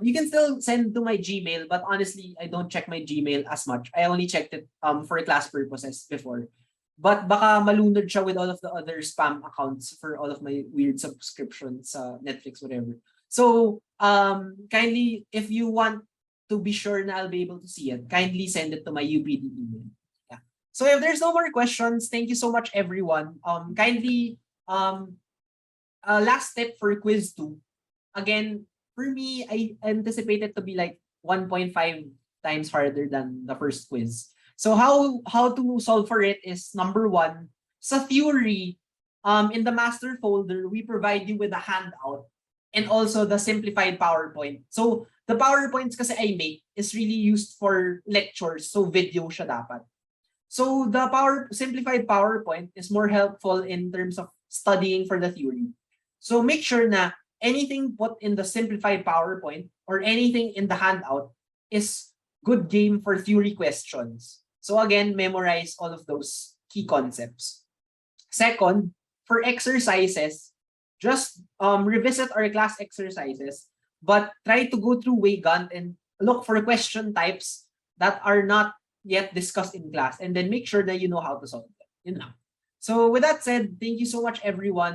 You can still send to my Gmail, but honestly, I don't check my Gmail as much. I only checked it for class purposes before. But baka malunod siya with all of the other spam accounts for all of my weird subscriptions sa Netflix, whatever. So kindly, if you want to be sure na I'll be able to see it, kindly send it to my UPD email. Yeah. So if there's no more questions, thank you so much, everyone. Kindly, last step for quiz 2. Again, for me, I anticipate it to be like 1.5 times harder than the first quiz. So how to solve for it is number 1, sa theory, in the master folder, we provide you with a handout and also the simplified PowerPoint. So the PowerPoints kasi I make is really used for lectures, so video siya dapat. So the simplified PowerPoint is more helpful in terms of studying for the theory. So make sure na anything put in the simplified PowerPoint or anything in the handout is good game for theory questions. So again, memorize all of those key concepts. Second, for exercises, just revisit our class exercises, but try to go through Waygunt and look for question types that are not yet discussed in class, and then make sure that you know how to solve them. So with that said, thank you so much, everyone.